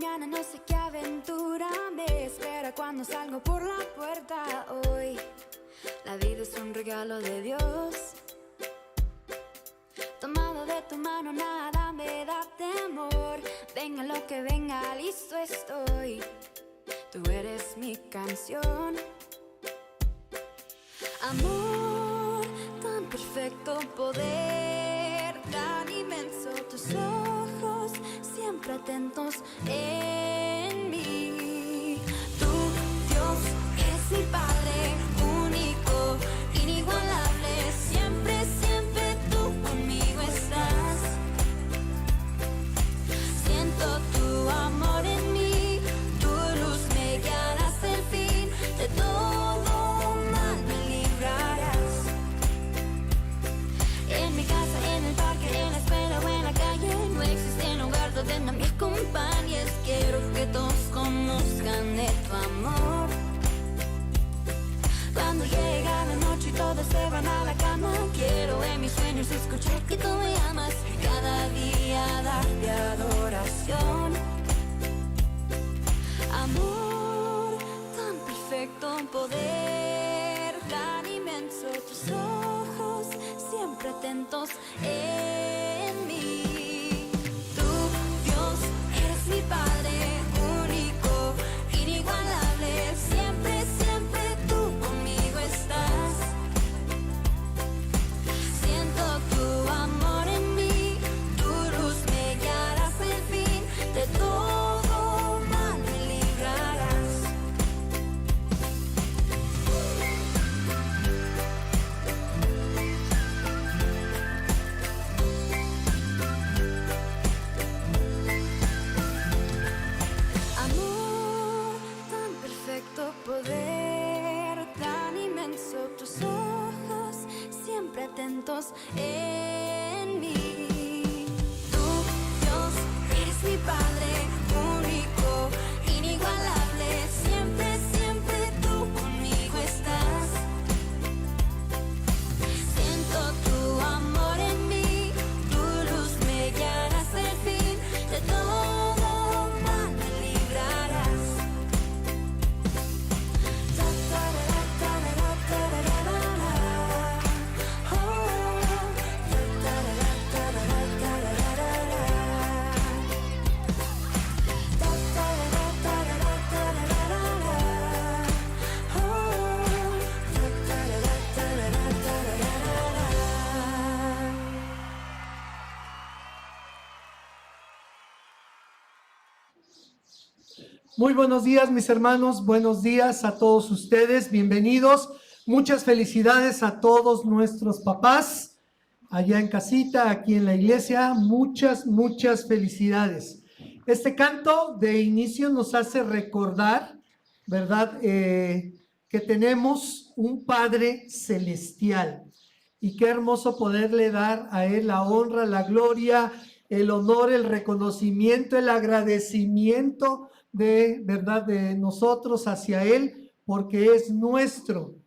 mañana no sé qué aventura me espera cuando salgo por la puerta hoy. La vida es un regalo de Dios. Tomado de tu mano nada me da temor. Venga lo que venga, listo estoy. Tú eres mi canción. Amor, tan perfecto poder, tan inmenso tus ojos, siempre atentos en mí. Tú, Dios, eres mi Padre, único, inigualable. Siempre, siempre tú conmigo estás. Siento tu amor en mí, tu luz me guiará hasta el fin. De todo mal me librarás. En mi casa, en el parque, en la escuela o en la calle, no existe lugar donde no me acompañes. Quiero que todos conozcan de tu amor. Cuando llega la noche y todos se van a la cama, quiero en mis sueños escuchar que tú me amas. Cada día darte adoración. Amor, tan perfecto poder, tan inmenso tus ojos, siempre atentos en mí. Tú, Dios, eres mi Padre, único, inigualable. Siempre, siempre tú conmigo estás. Siento tu amor en mí, tu luz me guiará hasta el fin. De todo mal me librarás. Amor, tan perfecto poder, tan inmenso tus ojos, siempre atentos en mí. Tú, Dios, eres mi Padre, único, inigualable. Siempre, siempre tú conmigo estás. Siento tu amor en mí, tu luz me guiará hasta el fin. De todo mal me librarás. Ta, ta, ra, ta, ra, ta, ra, ra, ra. Oh, ta, ra, ta, ra, ta, ra, ra, ra. Ta, ta, ra, ta, ra, ta, ra, ra, ra. Oh, ta, ta, ra, ta, ra, ta, ra, ra, ra. Muy buenos días, mis hermanos, buenos días a todos ustedes, bienvenidos. Muchas felicidades a todos nuestros papás allá en casita, aquí en la iglesia. Muchas felicidades. Este canto de inicio nos hace recordar, ¿verdad? Que tenemos un Padre celestial. Y qué hermoso poderle dar a Él la honra, la gloria, el honor, el reconocimiento, el agradecimiento de verdad de nosotros hacia Él, porque es nuestro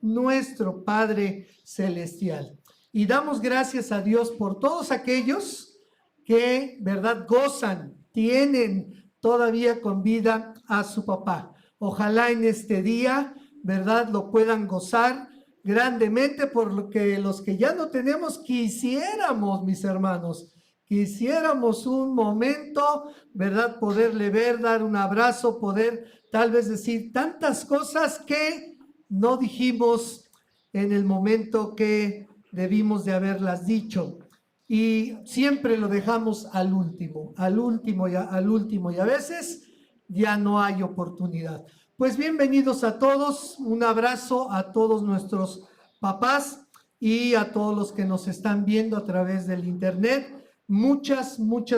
Padre celestial. Y damos gracias a Dios por todos aquellos que, verdad, gozan, tienen todavía con vida a su papá. Ojalá en este día, verdad, lo puedan gozar grandemente, por lo que los que ya no tenemos quisiéramos, mis hermanos, quisiéramos un momento, ¿verdad? Poderle ver, dar un abrazo, poder tal vez decir tantas cosas que no dijimos en el momento que debimos de haberlas dicho. Y siempre lo dejamos al último y a veces ya no hay oportunidad. Pues bienvenidos a todos, un abrazo a todos nuestros papás y a todos los que nos están viendo a través del internet. Muchas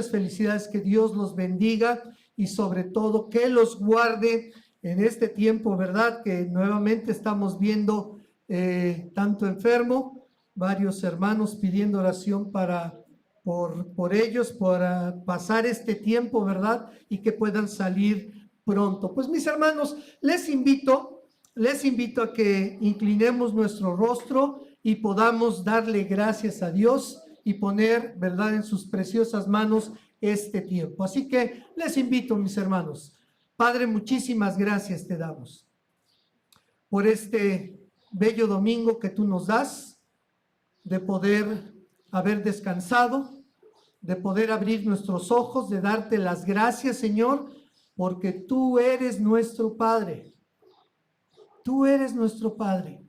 felicidades, que Dios los bendiga y sobre todo que los guarde en este tiempo, ¿verdad? Que nuevamente estamos viendo tanto enfermo, varios hermanos pidiendo oración por ellos, para pasar este tiempo, ¿verdad? Y que puedan salir pronto. Pues mis hermanos, les invito a que inclinemos nuestro rostro y podamos darle gracias a Dios y poner, ¿verdad?, en sus preciosas manos este tiempo. Así que les invito, mis hermanos. Padre, muchísimas gracias te damos por este bello domingo que tú nos das, de poder haber descansado, de poder abrir nuestros ojos, de darte las gracias, Señor, porque tú eres nuestro Padre. Tú eres nuestro Padre.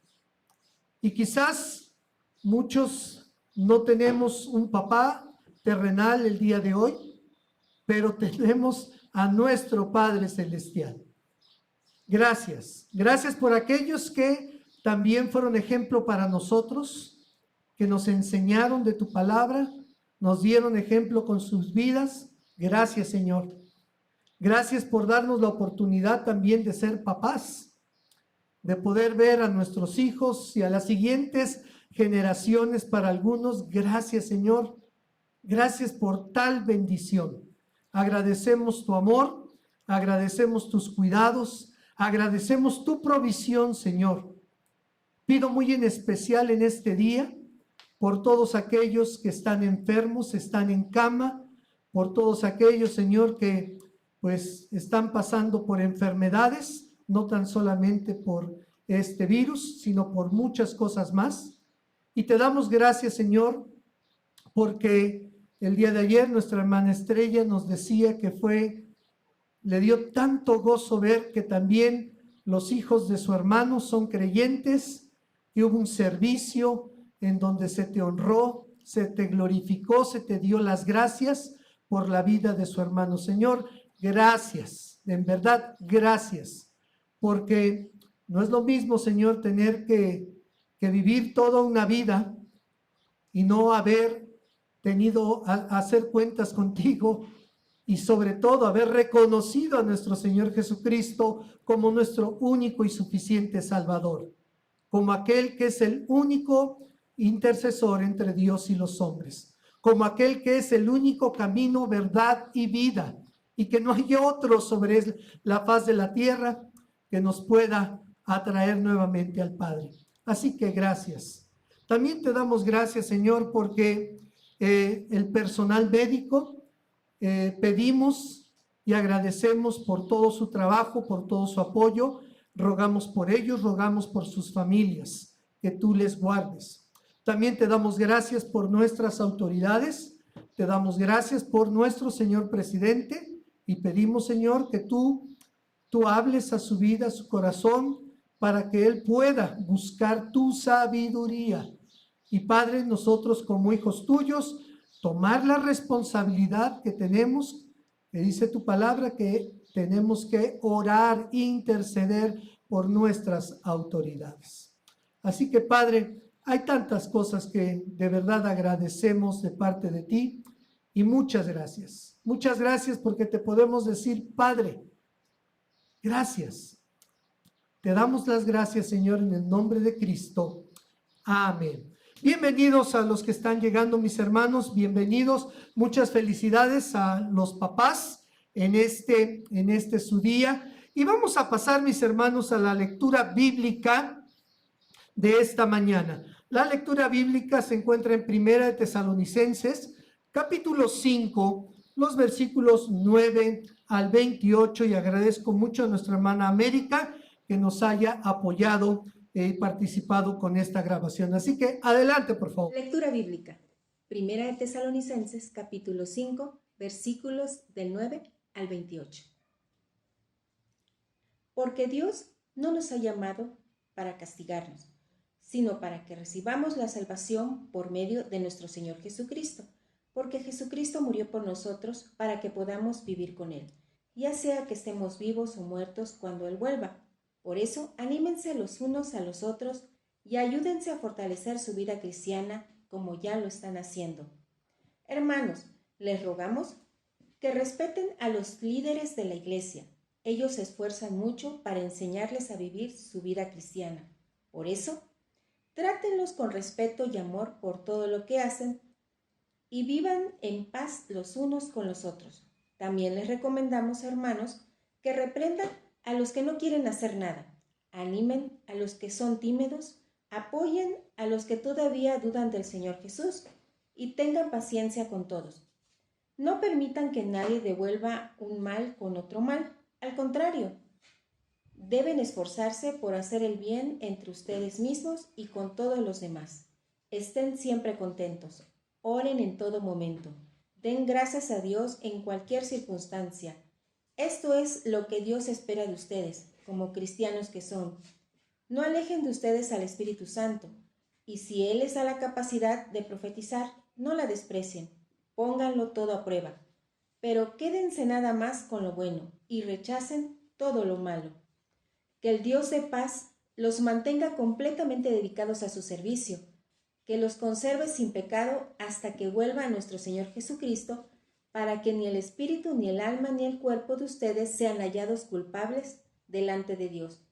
Y quizás muchos no tenemos un papá terrenal el día de hoy, pero tenemos a nuestro Padre Celestial. Gracias. Gracias por aquellos que también fueron ejemplo para nosotros, que nos enseñaron de tu palabra, nos dieron ejemplo con sus vidas. Gracias, Señor. Gracias por darnos la oportunidad también de ser papás, de poder ver a nuestros hijos y a las siguientes generaciones para algunos. Gracias, Señor. Gracias por tal bendición. Agradecemos tu amor, agradecemos tus cuidados, agradecemos tu provisión, Señor. Pido muy en especial en este día por todos aquellos que están enfermos, están en cama, por todos aquellos, Señor, que pues están pasando por enfermedades, no tan solamente por este virus, sino por muchas cosas más. Y te damos gracias, Señor, porque el día de ayer nuestra hermana Estrella nos decía que le dio tanto gozo ver que también los hijos de su hermano son creyentes, que hubo un servicio en donde se te honró, se te glorificó, se te dio las gracias por la vida de su hermano. Señor, gracias, en verdad, gracias, porque no es lo mismo, Señor, tener que vivir toda una vida y no haber tenido a hacer cuentas contigo, y sobre todo haber reconocido a nuestro Señor Jesucristo como nuestro único y suficiente Salvador, como aquel que es el único intercesor entre Dios y los hombres, como aquel que es el único camino, verdad y vida, y que no hay otro sobre la faz de la tierra que nos pueda atraer nuevamente al Padre. Así que gracias. También te damos gracias, Señor, porque el personal médico, pedimos y agradecemos por todo su trabajo, por todo su apoyo. Rogamos por ellos, rogamos por sus familias, que tú les guardes. También te damos gracias por nuestras autoridades, te damos gracias por nuestro señor presidente y pedimos, Señor, que tú hables a su vida, a su corazón, para que él pueda buscar tu sabiduría. Y Padre, nosotros como hijos tuyos, tomar la responsabilidad que tenemos, que dice tu palabra, que tenemos que orar, interceder por nuestras autoridades. Así que, Padre, hay tantas cosas que de verdad agradecemos de parte de ti y muchas gracias. Muchas gracias porque te podemos decir, Padre, gracias. Te damos las gracias, Señor, en el nombre de Cristo. Amén. Bienvenidos a los que están llegando, mis hermanos, bienvenidos. Muchas felicidades a los papás en este su día. Y vamos a pasar, mis hermanos, a la lectura bíblica de esta mañana. La lectura bíblica se encuentra en Primera de Tesalonicenses, capítulo 5, los versículos 9 al 28, y agradezco mucho a nuestra hermana América que nos haya apoyado y participado con esta grabación. Así que adelante, por favor. Lectura bíblica. Primera de Tesalonicenses, capítulo 5, versículos del 9 al 28. Porque Dios no nos ha llamado para castigarnos, sino para que recibamos la salvación por medio de nuestro Señor Jesucristo, porque Jesucristo murió por nosotros para que podamos vivir con Él, ya sea que estemos vivos o muertos cuando Él vuelva. Por eso, anímense los unos a los otros y ayúdense a fortalecer su vida cristiana como ya lo están haciendo. Hermanos, les rogamos que respeten a los líderes de la iglesia. Ellos se esfuerzan mucho para enseñarles a vivir su vida cristiana. Por eso, trátenlos con respeto y amor por todo lo que hacen y vivan en paz los unos con los otros. También les recomendamos, hermanos, que reprendan a los que no quieren hacer nada, animen a los que son tímidos, apoyen a los que todavía dudan del Señor Jesús y tengan paciencia con todos. No permitan que nadie devuelva un mal con otro mal. Al contrario, deben esforzarse por hacer el bien entre ustedes mismos y con todos los demás. Estén siempre contentos. Oren en todo momento. Den gracias a Dios en cualquier circunstancia. Esto es lo que Dios espera de ustedes, como cristianos que son. No alejen de ustedes al Espíritu Santo, y si Él les da la capacidad de profetizar, no la desprecien. Pónganlo todo a prueba. Pero quédense nada más con lo bueno y rechacen todo lo malo. Que el Dios de paz los mantenga completamente dedicados a su servicio, que los conserve sin pecado hasta que vuelva a nuestro Señor Jesucristo, para que ni el espíritu, ni el alma, ni el cuerpo de ustedes sean hallados culpables delante de Dios.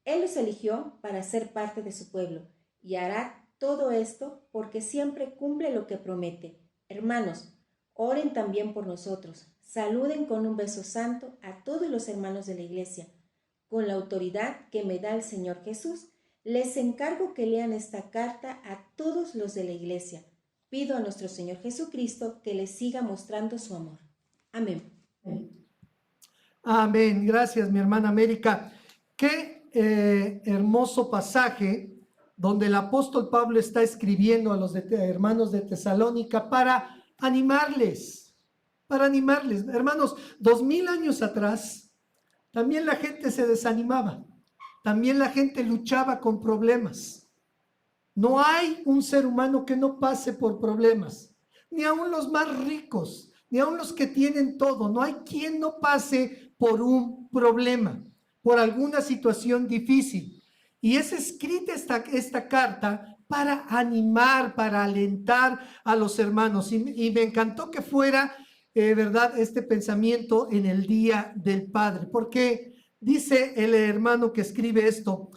Él los eligió para ser parte de su pueblo, y hará todo esto porque siempre cumple lo que promete. Hermanos, oren también por nosotros. Saluden con un beso santo a todos los hermanos de la iglesia. Con la autoridad que me da el Señor Jesús, les encargo que lean esta carta a todos los de la iglesia. Pido a nuestro Señor Jesucristo que les siga mostrando su amor. Amén. Amén. Gracias, mi hermana América. Qué hermoso pasaje donde el apóstol Pablo está escribiendo a los hermanos de Tesalónica para animarles. Hermanos, 2000 años atrás, también la gente se desanimaba. También la gente luchaba con problemas. No hay un ser humano que no pase por problemas, ni aun los más ricos, ni aun los que tienen todo. No hay quien no pase por un problema, por alguna situación difícil. Y es escrita esta carta para animar, para alentar a los hermanos. Y me encantó que fuera, ¿verdad?, este pensamiento en el Día del Padre, porque dice el hermano que escribe esto: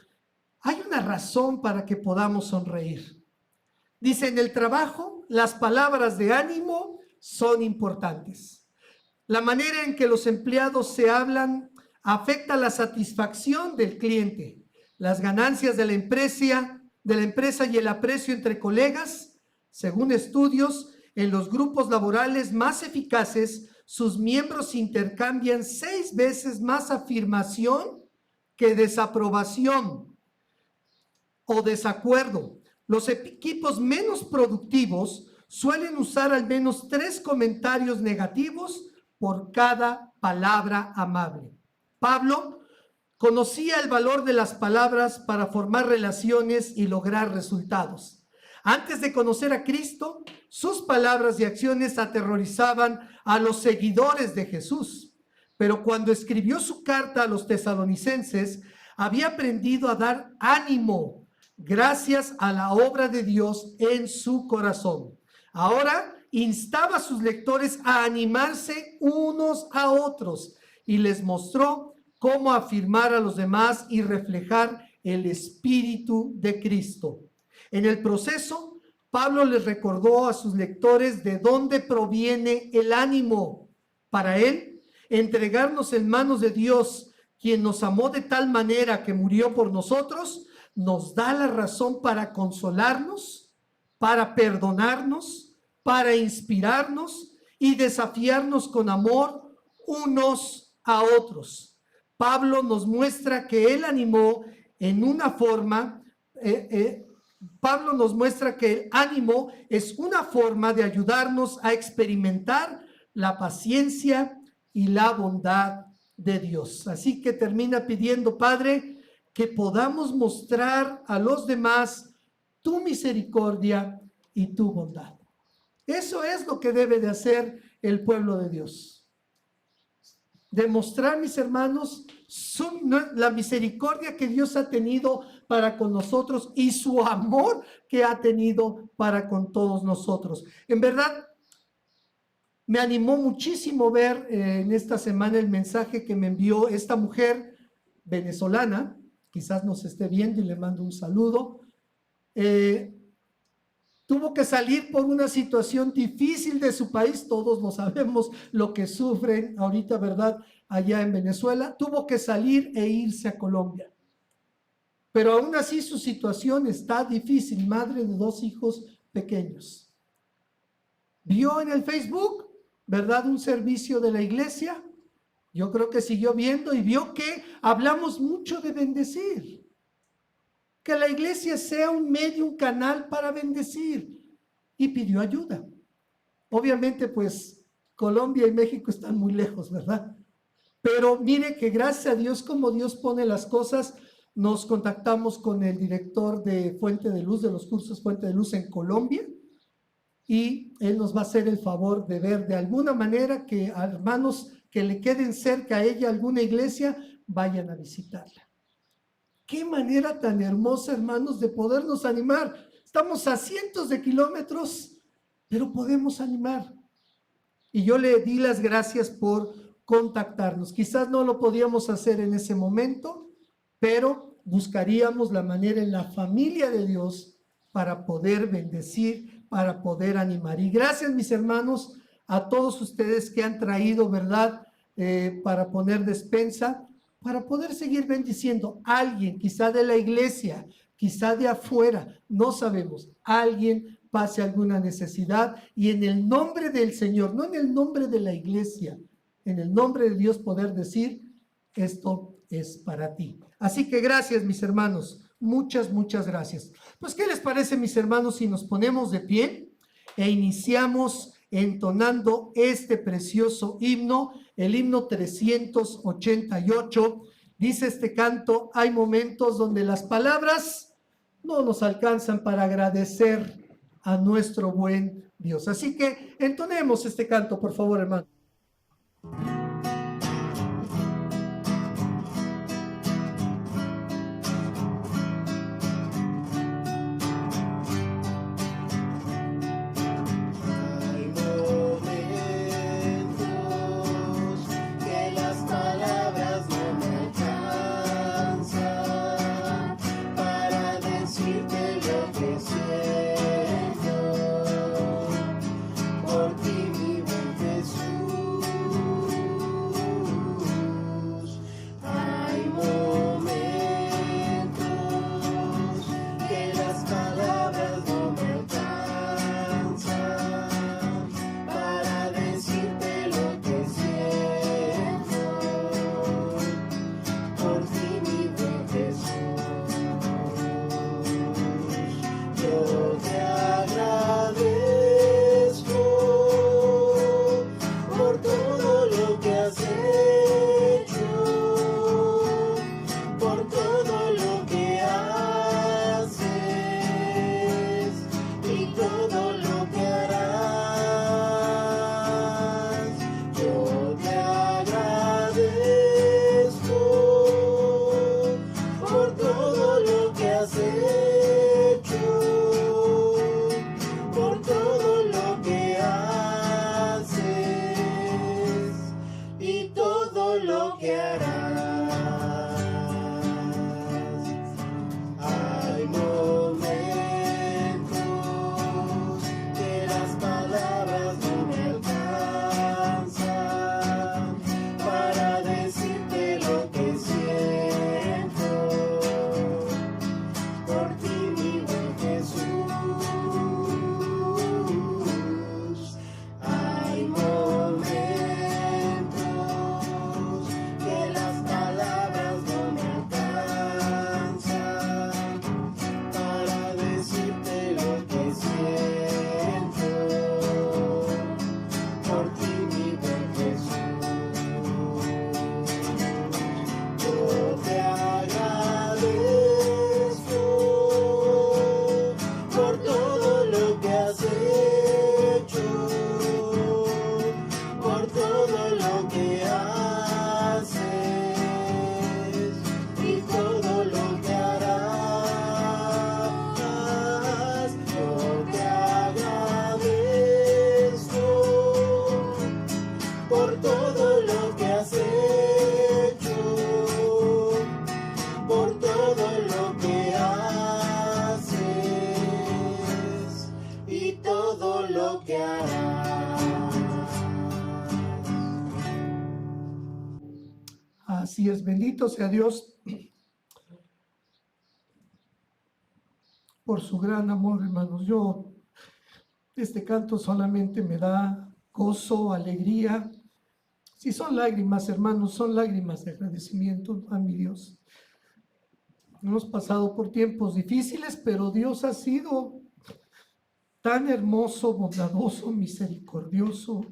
hay una razón para que podamos sonreír. Dice, en el trabajo, las palabras de ánimo son importantes. La manera en que los empleados se hablan afecta la satisfacción del cliente, las ganancias de la empresa y el aprecio entre colegas. Según estudios, en los grupos laborales más eficaces, sus miembros intercambian 6 veces más afirmación que desaprobación o desacuerdo. Los equipos menos productivos suelen usar al menos 3 comentarios negativos por cada palabra amable. Pablo conocía el valor de las palabras para formar relaciones y lograr resultados. Antes de conocer a Cristo, sus palabras y acciones aterrorizaban a los seguidores de Jesús. Pero cuando escribió su carta a los tesalonicenses, había aprendido a dar ánimo gracias a la obra de Dios en su corazón. Ahora instaba a sus lectores a animarse unos a otros y les mostró cómo afirmar a los demás y reflejar el Espíritu de Cristo. En el proceso, Pablo les recordó a sus lectores de dónde proviene el ánimo. Para él, entregarnos en manos de Dios, quien nos amó de tal manera que murió por nosotros, nos da la razón para consolarnos, para perdonarnos, para inspirarnos y desafiarnos con amor unos a otros. Pablo nos muestra que él animó en una forma, Pablo nos muestra que el ánimo es una forma de ayudarnos a experimentar la paciencia y la bondad de Dios. Así que termina pidiendo, Padre, que podamos mostrar a los demás tu misericordia y tu bondad. Eso es lo que debe de hacer el pueblo de Dios. Demostrar, mis hermanos, la misericordia que Dios ha tenido para con nosotros y su amor que ha tenido para con todos nosotros. En verdad, me animó muchísimo ver en esta semana el mensaje que me envió esta mujer venezolana, quizás nos esté viendo y le mando un saludo. Tuvo que salir por una situación difícil de su país, todos lo sabemos lo que sufren ahorita, ¿verdad? Allá en Venezuela, tuvo que salir e irse a Colombia. Pero aún así su situación está difícil, madre de 2 hijos pequeños. Vio en el Facebook ¿verdad? Un servicio de la iglesia. Yo creo que siguió viendo y vio que hablamos mucho de bendecir. Que la iglesia sea un medio, un canal para bendecir. Y pidió ayuda. Obviamente, pues, Colombia y México están muy lejos, ¿verdad? Pero mire que gracias a Dios, como Dios pone las cosas, nos contactamos con el director de Fuente de Luz, de los cursos Fuente de Luz en Colombia, y él nos va a hacer el favor de ver de alguna manera que a hermanos que le queden cerca a ella alguna iglesia, vayan a visitarla. Qué manera tan hermosa, hermanos, de podernos animar. Estamos a cientos de kilómetros, pero podemos animar. Y yo le di las gracias por contactarnos. Quizás no lo podíamos hacer en ese momento, pero buscaríamos la manera en la familia de Dios para poder bendecir, para poder animar. Y gracias, mis hermanos, a todos ustedes que han traído, ¿verdad? Para poner despensa, para poder seguir bendiciendo. Alguien, quizá de la iglesia, quizá de afuera, no sabemos. Alguien pase alguna necesidad y en el nombre del Señor, no en el nombre de la iglesia, en el nombre de Dios poder decir, esto es para ti. Así que gracias, mis hermanos. Muchas, muchas gracias. Pues, ¿qué les parece, mis hermanos, si nos ponemos de pie e iniciamos entonando este precioso himno, el himno 388? Dice este canto, hay momentos donde las palabras no nos alcanzan para agradecer a nuestro buen Dios. Así que entonemos este canto, por favor, hermano. Así es, bendito sea Dios por su gran amor, hermanos. Este canto solamente me da gozo, alegría. Si son lágrimas, hermanos, son lágrimas de agradecimiento a mi Dios. Hemos pasado por tiempos difíciles, pero Dios ha sido tan hermoso, bondadoso, misericordioso.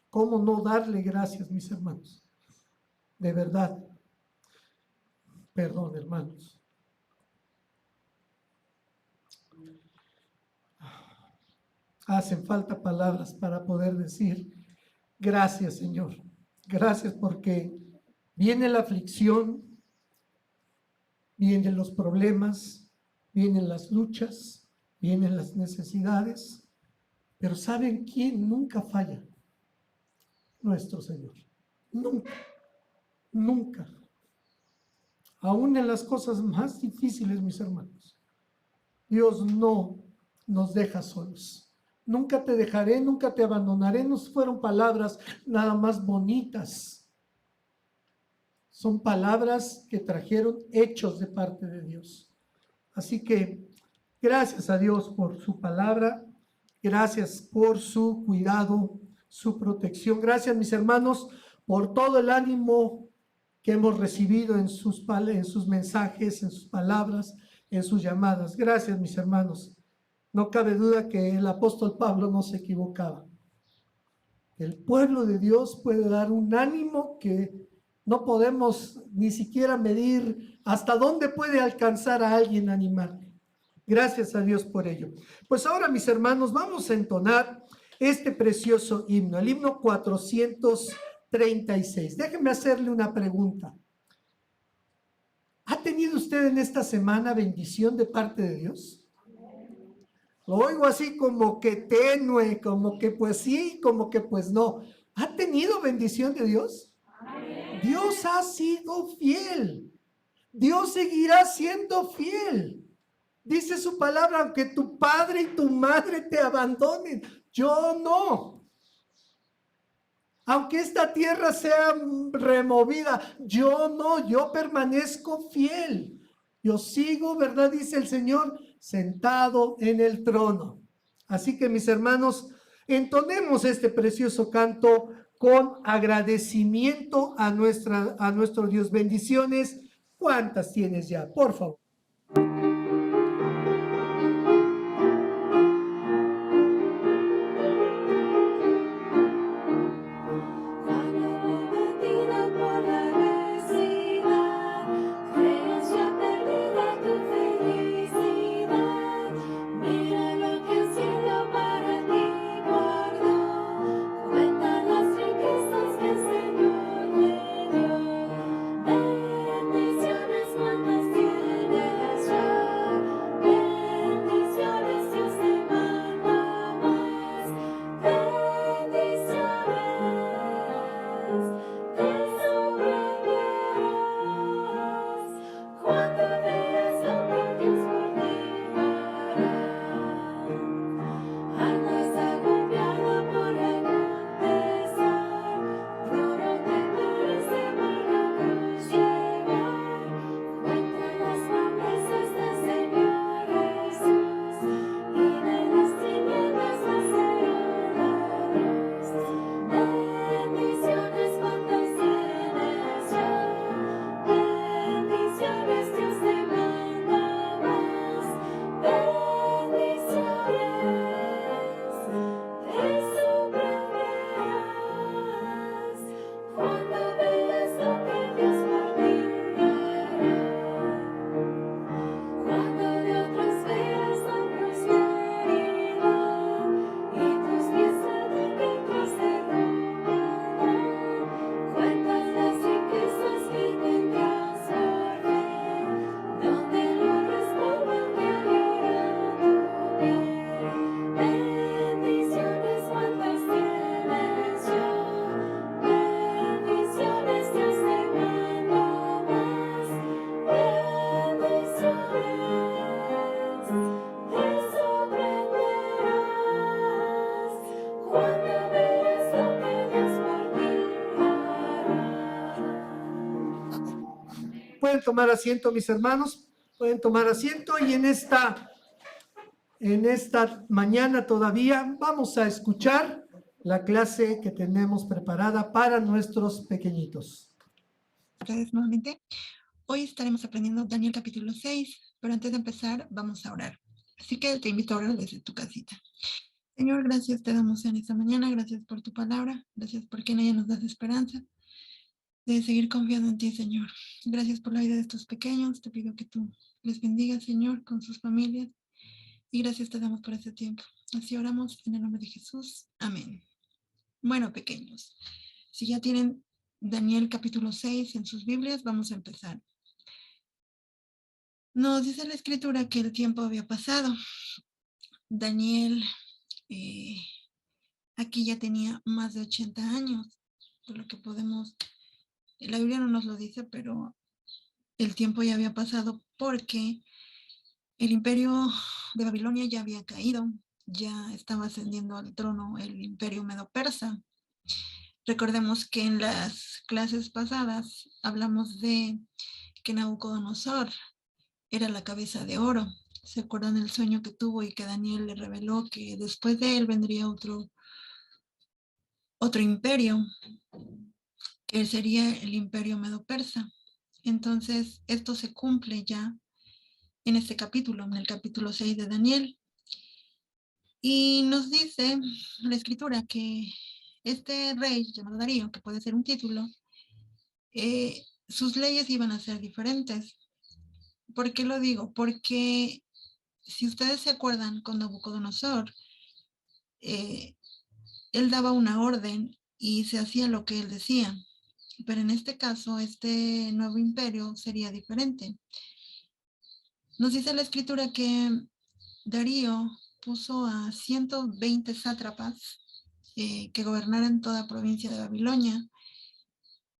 ¿Cómo no darle gracias, mis hermanos? De verdad. Perdón, hermanos. Hacen falta palabras para poder decir gracias, Señor. Gracias porque viene la aflicción, vienen los problemas, vienen las luchas, vienen las necesidades, pero ¿saben quién nunca falla? Nuestro Señor. Nunca, nunca. Aún en las cosas más difíciles, mis hermanos, Dios no nos deja solos. Nunca te dejaré, nunca te abandonaré. No fueron palabras nada más bonitas. Son palabras que trajeron hechos de parte de Dios. Así que gracias a Dios por su palabra. Gracias por su cuidado, su protección. Gracias, mis hermanos, por todo el ánimo que hemos recibido en sus mensajes, en sus palabras, en sus llamadas. Gracias, mis hermanos. No cabe duda que el apóstol Pablo no se equivocaba. El pueblo de Dios puede dar un ánimo que no podemos ni siquiera medir hasta dónde puede alcanzar a alguien a animarle. Gracias a Dios por ello. Pues ahora, mis hermanos, vamos a entonar este precioso himno, el himno 436. Déjenme hacerle una pregunta. ¿Ha tenido usted en esta semana bendición de parte de Dios? Lo oigo así como que tenue, como que pues sí, como que pues no. ¿Ha tenido bendición de Dios? Amén. Dios ha sido fiel. Dios seguirá siendo fiel. Dice su palabra, aunque tu padre y tu madre te abandonen, yo no. Aunque esta tierra sea removida, yo no, yo permanezco fiel. Yo sigo, ¿verdad? Dice el Señor, sentado en el trono. Así que, mis hermanos, entonemos este precioso canto con agradecimiento a nuestro Dios. Bendiciones. ¿Cuántas tienes ya? Por favor. Pueden tomar asiento, mis hermanos, pueden tomar asiento y en esta mañana todavía vamos a escuchar la clase que tenemos preparada para nuestros pequeñitos. Ustedes nuevamente. Hoy estaremos aprendiendo Daniel capítulo 6, pero antes de empezar vamos a orar. Así que te invito a orar desde tu casita. Señor, gracias te damos en esta mañana, gracias por tu palabra, gracias porque en ella nos das esperanza de seguir confiando en ti, Señor. Gracias por la vida de estos pequeños, te pido que tú les bendigas, Señor, con sus familias, y gracias te damos por este tiempo. Así oramos en el nombre de Jesús. Amén. Bueno, pequeños, si ya tienen Daniel capítulo 6 en sus Biblias, vamos a empezar. Nos dice la escritura que el tiempo había pasado. Daniel aquí ya tenía más de 80 años, por lo que podemos, la Biblia no nos lo dice, pero el tiempo ya había pasado porque el imperio de Babilonia ya había caído, ya estaba ascendiendo al trono el imperio medo-persa. Recordemos que en las clases pasadas hablamos de que Nabucodonosor era la cabeza de oro. ¿Se acuerdan el sueño que tuvo y que Daniel le reveló que después de él vendría otro imperio, que sería el imperio medo-persa? Entonces, esto se cumple ya en este capítulo, en el capítulo 6 de Daniel. Y nos dice la escritura que este rey llamado Darío, que puede ser un título, sus leyes iban a ser diferentes. ¿Por qué lo digo? Porque si ustedes se acuerdan con Nabucodonosor, él daba una orden y se hacía lo que él decía. Pero en este caso, este nuevo imperio sería diferente. Nos dice la escritura que Darío puso a 120 sátrapas que gobernaran toda provincia de Babilonia,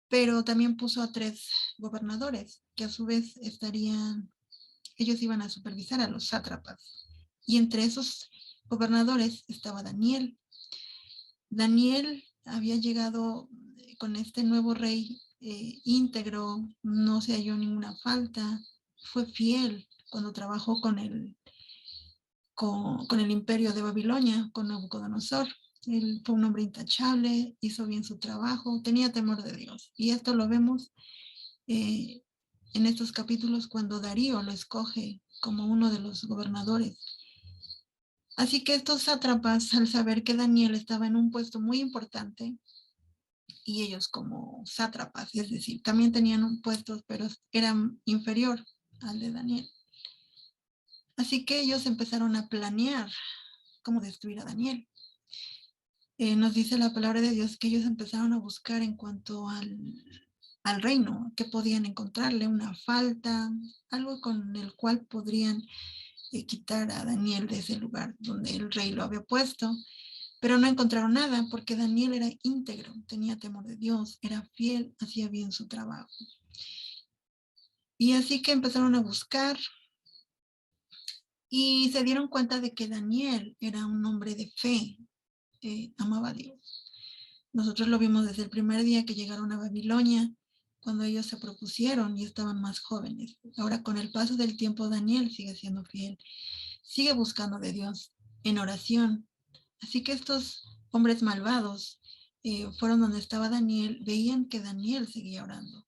pero también puso a 3 gobernadores, que a su vez ellos iban a supervisar a los sátrapas. Y entre esos gobernadores estaba Daniel. Daniel había llegado con este nuevo rey íntegro, no se halló ninguna falta, fue fiel cuando trabajó con el imperio de Babilonia, con Nabucodonosor. Él fue un hombre intachable, hizo bien su trabajo, tenía temor de Dios. Y esto lo vemos en estos capítulos cuando Darío lo escoge como uno de los gobernadores. Así que estos sátrapas, al saber que Daniel estaba en un puesto muy importante, y ellos como sátrapas, es decir, también tenían un puesto, pero era inferior al de Daniel. Así que ellos empezaron a planear cómo destruir a Daniel. Nos dice la palabra de Dios que ellos empezaron a buscar en cuanto al reino, que podían encontrarle una falta, algo con el cual podrían quitar a Daniel de ese lugar donde el rey lo había puesto, pero no encontraron nada porque Daniel era íntegro, tenía temor de Dios, era fiel, hacía bien su trabajo. Y así que empezaron a buscar y se dieron cuenta de que Daniel era un hombre de fe, amaba a Dios. Nosotros lo vimos desde el primer día que llegaron a Babilonia, cuando ellos se propusieron y estaban más jóvenes. Ahora, con el paso del tiempo, Daniel sigue siendo fiel, sigue buscando de Dios en oración. Así que estos hombres malvados fueron donde estaba Daniel, veían que Daniel seguía orando.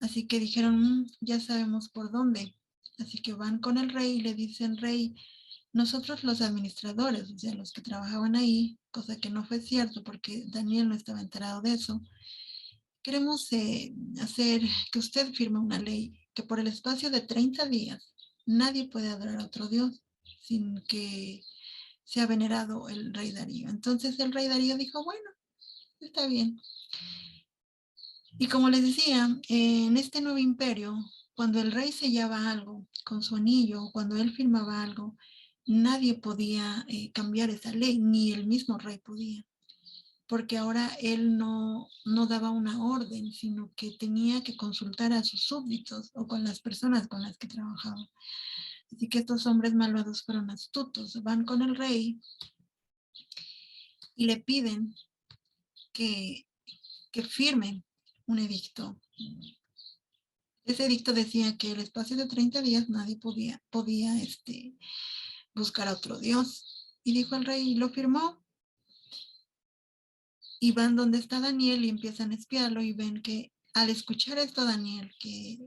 Así que dijeron, ya sabemos por dónde. Así que van con el rey y le dicen, rey, nosotros los administradores, o sea, los que trabajaban ahí, cosa que no fue cierto porque Daniel no estaba enterado de eso, queremos hacer que usted firme una ley que por el espacio de 30 días nadie puede adorar a otro Dios sin que sea venerado el rey Darío. Entonces el rey Darío dijo, bueno, está bien. Y como les decía, en este nuevo imperio, cuando el rey sellaba algo con su anillo, cuando él firmaba algo, nadie podía cambiar esa ley, ni el mismo rey podía, porque ahora él no daba una orden, sino que tenía que consultar a sus súbditos o con las personas con las que trabajaba. Así que estos hombres malvados fueron astutos, van con el rey y le piden que firmen un edicto. Ese edicto decía que el espacio de 30 días nadie podía buscar a otro Dios. Y dijo el rey, y lo firmó. y van donde está Daniel y empiezan a espiarlo y ven que al escuchar esto Daniel, que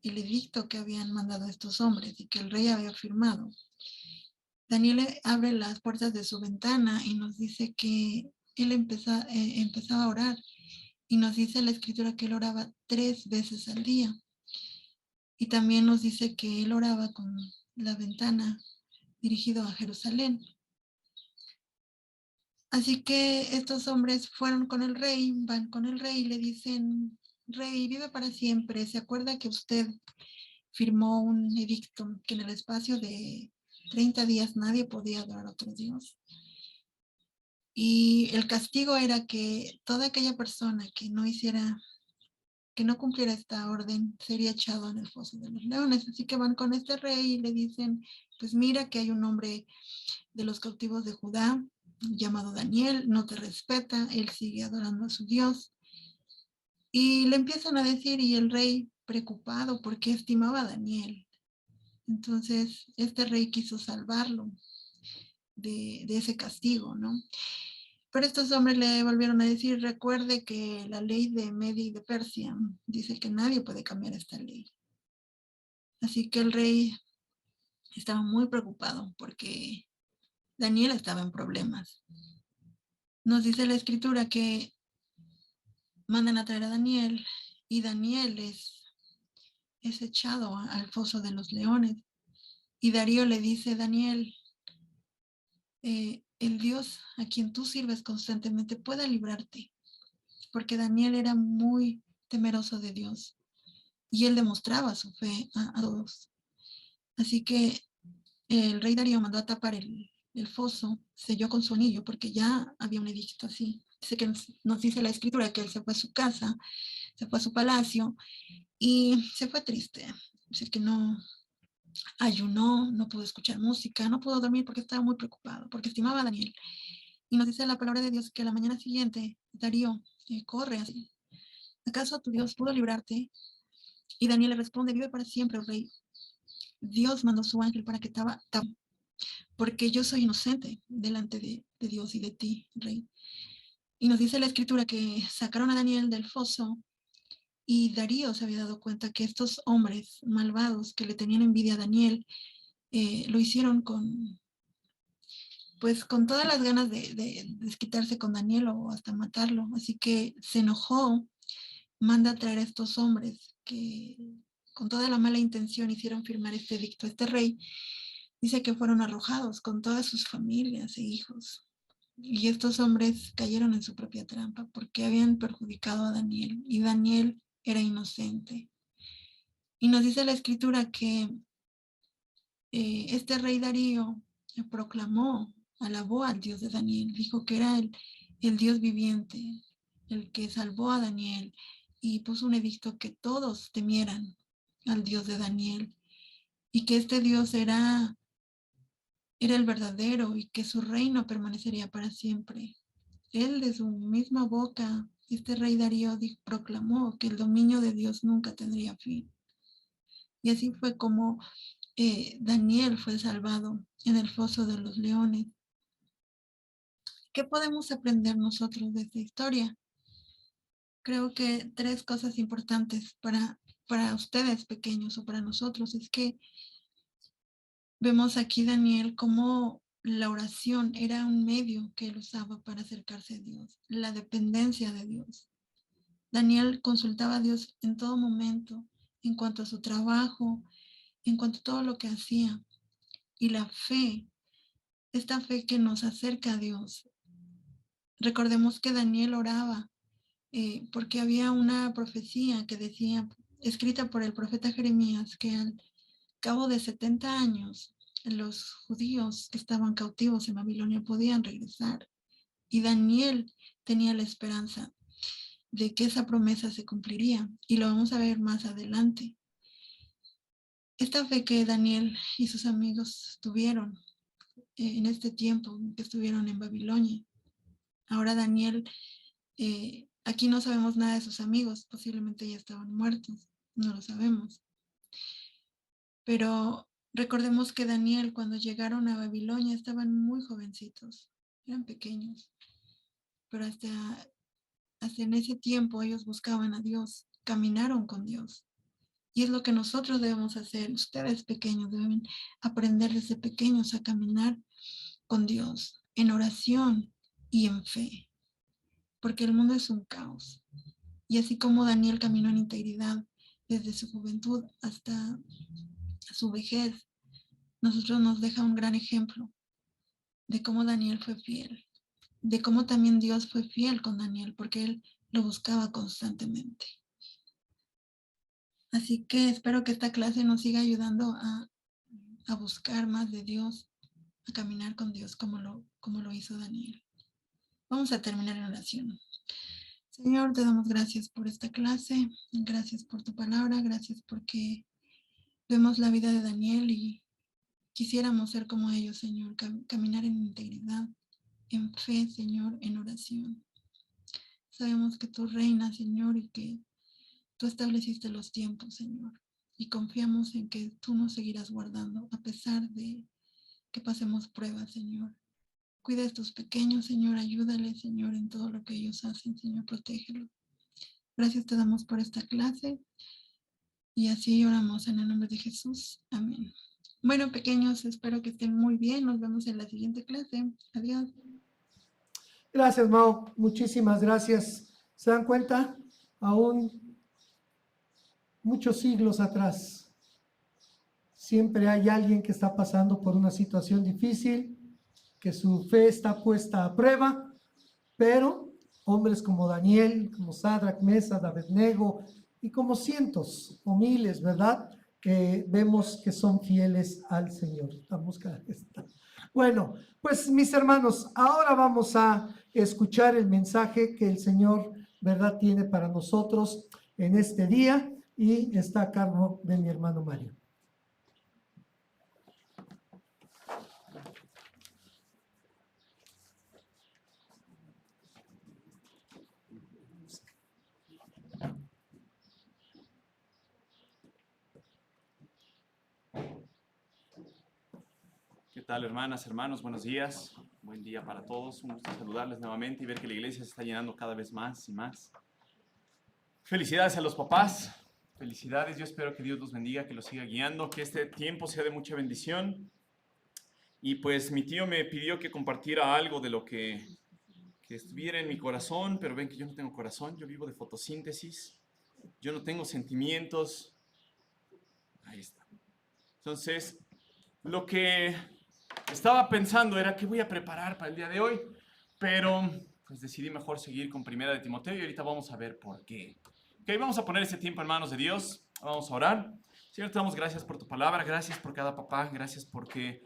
el edicto que habían mandado estos hombres y que el rey había firmado, Daniel abre las puertas de su ventana y nos dice que él empezaba a orar y nos dice la escritura que él oraba 3 veces al día y también nos dice que él oraba con la ventana dirigido a Jerusalén. Así que estos hombres fueron con el rey, van con el rey y le dicen, rey, vive para siempre. ¿Se acuerda que usted firmó un edicto que en el espacio de 30 días nadie podía adorar a otro Dios? Y el castigo era que toda aquella persona que no cumpliera esta orden, sería echado en el foso de los leones. Así que van con este rey y le dicen, pues mira que hay un hombre de los cautivos de Judá llamado Daniel, no te respeta, él sigue adorando a su Dios. Y le empiezan a decir, y el rey preocupado porque estimaba a Daniel. Entonces, este rey quiso salvarlo de ese castigo, ¿no? Pero estos hombres le volvieron a decir, recuerde que la ley de Media y de Persia dice que nadie puede cambiar esta ley. Así que el rey estaba muy preocupado porque Daniel estaba en problemas. Nos dice la escritura que mandan a traer a Daniel y Daniel es echado al foso de los leones. Y Darío le dice, Daniel, el Dios a quien tú sirves constantemente pueda librarte, porque Daniel era muy temeroso de Dios y él demostraba su fe a todos. Así que el rey Darío mandó a tapar el foso, selló con su anillo, porque ya había un edicto así. Dice que nos dice la escritura que él se fue a su casa, se fue a su palacio y se fue triste. Dice que no ayunó, no pudo escuchar música, no pudo dormir porque estaba muy preocupado, porque estimaba a Daniel. Y nos dice la palabra de Dios que a la mañana siguiente Darío corre así. ¿Acaso tu Dios pudo librarte? Y Daniel le responde, vive para siempre, rey. Dios mandó su ángel para que estaba, porque yo soy inocente delante de Dios y de ti, rey. Y nos dice la escritura que sacaron a Daniel del foso y Darío se había dado cuenta que estos hombres malvados que le tenían envidia a Daniel lo hicieron con todas las ganas de desquitarse con Daniel o hasta matarlo. Así que se enojó, manda a traer a estos hombres que con toda la mala intención hicieron firmar este edicto. Este rey dice que fueron arrojados con todas sus familias e hijos. Y estos hombres cayeron en su propia trampa porque habían perjudicado a Daniel y Daniel era inocente. Y nos dice la escritura que este rey Darío proclamó, alabó al Dios de Daniel, dijo que era el Dios viviente, el que salvó a Daniel y puso un edicto que todos temieran al Dios de Daniel y que este Dios era el verdadero y que su reino permanecería para siempre. Él de su misma boca, este rey Darío proclamó que el dominio de Dios nunca tendría fin. Y así fue como Daniel fue salvado en el foso de los leones. ¿Qué podemos aprender nosotros de esta historia? Creo que 3 cosas importantes para ustedes pequeños o para nosotros es que vemos aquí Daniel como la oración era un medio que él usaba para acercarse a Dios, la dependencia de Dios. Daniel consultaba a Dios en todo momento, en cuanto a su trabajo, en cuanto a todo lo que hacía. Y la fe, esta fe que nos acerca a Dios. Recordemos que Daniel oraba porque había una profecía que decía, escrita por el profeta Jeremías, que al cabo de 70 años los judíos que estaban cautivos en Babilonia podían regresar. Y Daniel tenía la esperanza de que esa promesa se cumpliría. Y lo vamos a ver más adelante. Esta fe que Daniel y sus amigos tuvieron en este tiempo que estuvieron en Babilonia. Ahora Daniel, aquí no sabemos nada de sus amigos, posiblemente ya estaban muertos, no lo sabemos. Pero recordemos que Daniel, cuando llegaron a Babilonia, estaban muy jovencitos, eran pequeños. Pero hasta hasta en ese tiempo ellos buscaban a Dios, caminaron con Dios. Y es lo que nosotros debemos hacer. Ustedes pequeños deben aprender desde pequeños a caminar con Dios en oración y en fe, porque el mundo es un caos. Y así como Daniel caminó en integridad desde su juventud hasta su vejez, nosotros nos deja un gran ejemplo de cómo Daniel fue fiel, de cómo también Dios fue fiel con Daniel, porque él lo buscaba constantemente. Así que espero que esta clase nos siga ayudando a buscar más de Dios, a caminar con Dios como lo hizo Daniel. Vamos a terminar en oración. Señor, te damos gracias por esta clase, gracias por tu palabra, gracias porque vemos la vida de Daniel y quisiéramos ser como ellos, Señor, caminar en integridad, en fe, Señor, en oración. Sabemos que tú reinas, Señor, y que tú estableciste los tiempos, Señor, y confiamos en que tú nos seguirás guardando a pesar de que pasemos pruebas, Señor. Cuida a estos pequeños, Señor, ayúdales, Señor, en todo lo que ellos hacen, Señor, protégelos. Gracias te damos por esta clase y así oramos en el nombre de Jesús. Amén. Bueno, pequeños, espero que estén muy bien. Nos vemos en la siguiente clase. Adiós. Gracias, Mao. Muchísimas gracias. ¿Se dan cuenta? Aún muchos siglos atrás, siempre hay alguien que está pasando por una situación difícil, que su fe está puesta a prueba, pero hombres como Daniel, como Sadrach, Mesach, Abednego y como cientos o miles, ¿verdad?, que vemos que son fieles al Señor. La música está. Bueno, pues mis hermanos, ahora vamos a escuchar el mensaje que el Señor, ¿verdad?, tiene para nosotros en este día y está a cargo de mi hermano Mario. ¿Qué tal, hermanas, hermanos? Buenos días. Buen día para todos. Un gusto saludarles nuevamente y ver que la iglesia se está llenando cada vez más y más. Felicidades a los papás. Felicidades. Yo espero que Dios los bendiga, que los siga guiando, que este tiempo sea de mucha bendición. Y pues mi tío me pidió que compartiera algo de lo que estuviera en mi corazón, pero ven que yo no tengo corazón. Yo vivo de fotosíntesis. Yo no tengo sentimientos. Ahí está. Entonces, lo que estaba pensando era que voy a preparar para el día de hoy, pero pues decidí mejor seguir con Primera de Timoteo y ahorita vamos a ver por qué. Ok, vamos a poner ese tiempo en manos de Dios, vamos a orar. Señor, te damos gracias por tu palabra, gracias por cada papá, gracias porque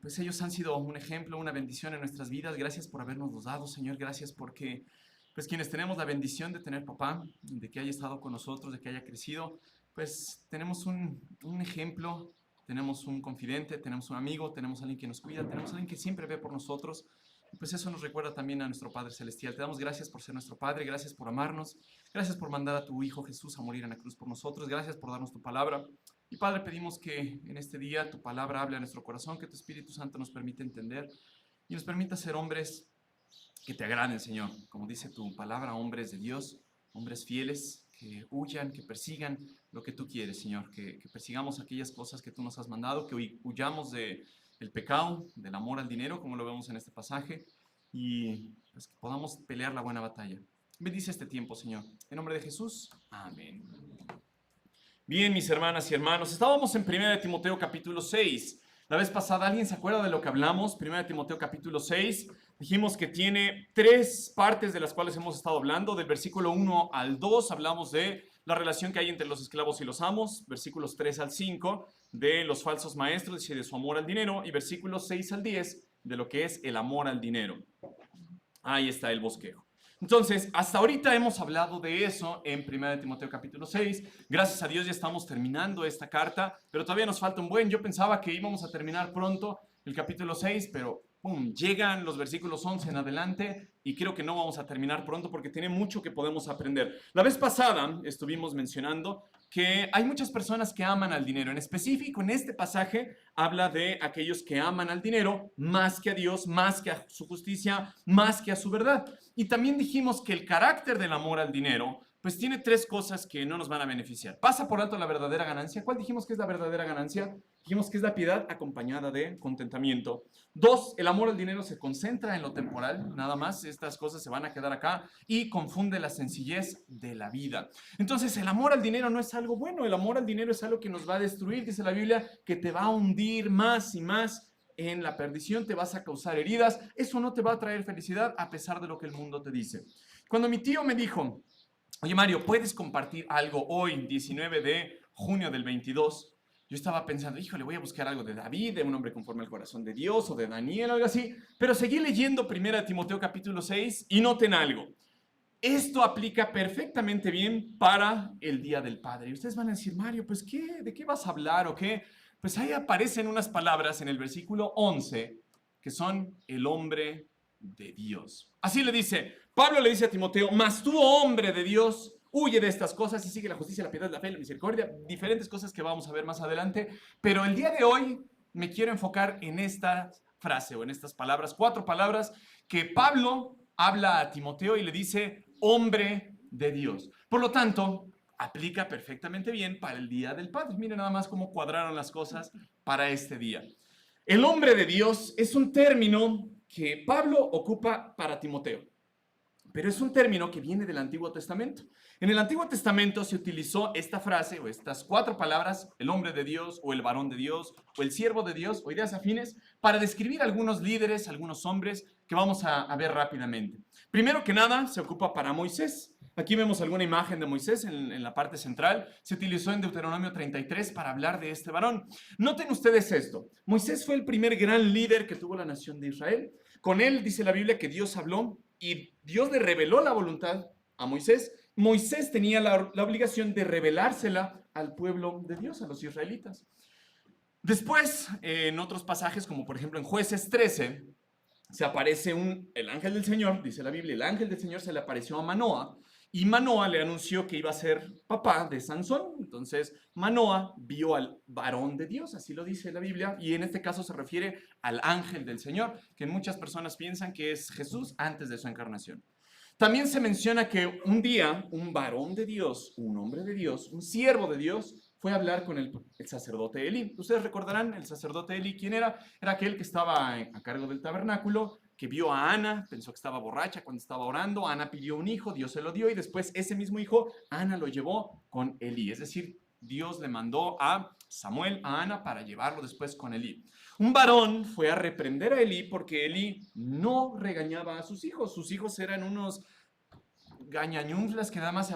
pues ellos han sido un ejemplo, una bendición en nuestras vidas. Gracias por habernos dado, Señor, gracias porque pues quienes tenemos la bendición de tener papá, de que haya estado con nosotros, de que haya crecido, pues tenemos un ejemplo. Tenemos un confidente, tenemos un amigo, tenemos alguien que nos cuida, tenemos alguien que siempre ve por nosotros. Y pues eso nos recuerda también a nuestro Padre Celestial. Te damos gracias por ser nuestro Padre, gracias por amarnos, gracias por mandar a tu Hijo Jesús a morir en la cruz por nosotros, gracias por darnos tu palabra. Y Padre, pedimos que en este día tu palabra hable a nuestro corazón, que tu Espíritu Santo nos permita entender y nos permita ser hombres que te agraden, Señor. Como dice tu palabra, hombres de Dios, hombres fieles, que huyan, que persigan lo que tú quieres, Señor, que persigamos aquellas cosas que tú nos has mandado, que huyamos del pecado, del amor al dinero, como lo vemos en este pasaje, y pues que podamos pelear la buena batalla. Bendice este tiempo, Señor. En nombre de Jesús, amén. Bien, mis hermanas y hermanos, estábamos en 1 Timoteo capítulo 6. La vez pasada, ¿alguien se acuerda de lo que hablamos? 1 Timoteo capítulo 6. Dijimos que tiene 3 partes de las cuales hemos estado hablando. Del versículo 1 al 2 hablamos de la relación que hay entre los esclavos y los amos. Versículos 3 al 5 de los falsos maestros y de su amor al dinero. Y versículos 6 al 10 de lo que es el amor al dinero. Ahí está el bosquejo. Entonces, hasta ahorita hemos hablado de eso en 1 Timoteo capítulo 6. Gracias a Dios ya estamos terminando esta carta, pero todavía nos falta un buen. Yo pensaba que íbamos a terminar pronto, el capítulo 6, pero ¡pum!, llegan los versículos 11 en adelante y creo que no vamos a terminar pronto porque tiene mucho que podemos aprender. La vez pasada estuvimos mencionando que hay muchas personas que aman al dinero. En específico, en este pasaje habla de aquellos que aman al dinero más que a Dios, más que a su justicia, más que a su verdad. Y también dijimos que el carácter del amor al dinero pues tiene tres cosas que no nos van a beneficiar. Pasa por alto la verdadera ganancia. ¿Cuál dijimos que es la verdadera ganancia? Dijimos que es la piedad acompañada de contentamiento. 2, el amor al dinero se concentra en lo temporal, nada más. Estas cosas se van a quedar acá y confunde la sencillez de la vida. Entonces, el amor al dinero no es algo bueno. El amor al dinero es algo que nos va a destruir, dice la Biblia, que te va a hundir más y más en la perdición, te vas a causar heridas. Eso no te va a traer felicidad a pesar de lo que el mundo te dice. Cuando mi tío me dijo, oye Mario, ¿puedes compartir algo hoy, 19 de junio del 22? Yo estaba pensando, híjole, voy a buscar algo de David, de un hombre conforme al corazón de Dios, o de Daniel, algo así. Pero seguí leyendo 1 Timoteo capítulo 6 y noten algo. Esto aplica perfectamente bien para el Día del Padre. Y ustedes van a decir, Mario, pues ¿qué? ¿De qué vas a hablar o qué? Pues ahí aparecen unas palabras en el versículo 11 que son el hombre de Dios. Así le dice, Pablo le dice a Timoteo, mas tú, hombre de Dios, huye de estas cosas y sigue la justicia, la piedad, la fe, la misericordia, diferentes cosas que vamos a ver más adelante. Pero el día de hoy me quiero enfocar en esta frase o en estas palabras, 4 palabras que Pablo habla a Timoteo y le dice, hombre de Dios. Por lo tanto, aplica perfectamente bien para el Día del Padre. Miren nada más cómo cuadraron las cosas para este día. El hombre de Dios es un término que Pablo ocupa para Timoteo, pero es un término que viene del Antiguo Testamento. En el Antiguo Testamento se utilizó esta frase o estas 4 palabras, el hombre de Dios o el varón de Dios o el siervo de Dios o ideas afines, para describir algunos líderes, algunos hombres que vamos a ver rápidamente. Primero que nada se ocupa para Moisés. Aquí vemos alguna imagen de Moisés en la parte central. Se utilizó en Deuteronomio 33 para hablar de este varón. Noten ustedes esto. Moisés fue el primer gran líder que tuvo la nación de Israel. Con él dice la Biblia que Dios habló y Dios le reveló la voluntad a Moisés. Moisés tenía la obligación de revelársela al pueblo de Dios, a los israelitas. Después, en otros pasajes, como por ejemplo en Jueces 13, se aparece el ángel del Señor, dice la Biblia, el ángel del Señor se le apareció a Manoa y Manoa le anunció que iba a ser papá de Sansón. Entonces Manoa vio al varón de Dios, así lo dice la Biblia, y en este caso se refiere al ángel del Señor, que muchas personas piensan que es Jesús antes de su encarnación. También se menciona que un día un varón de Dios, un hombre de Dios, un siervo de Dios, fue a hablar con el sacerdote Elí. Ustedes recordarán, el sacerdote Elí, ¿quién era? Era aquel que estaba a cargo del tabernáculo, que vio a Ana, pensó que estaba borracha cuando estaba orando. Ana pidió un hijo, Dios se lo dio y después ese mismo hijo, Ana lo llevó con Elí. Es decir, Dios le mandó a Samuel, a Ana, para llevarlo después con Elí. Un varón fue a reprender a Elí porque Elí no regañaba a sus hijos. Sus hijos eran unos gañañunflas que nada más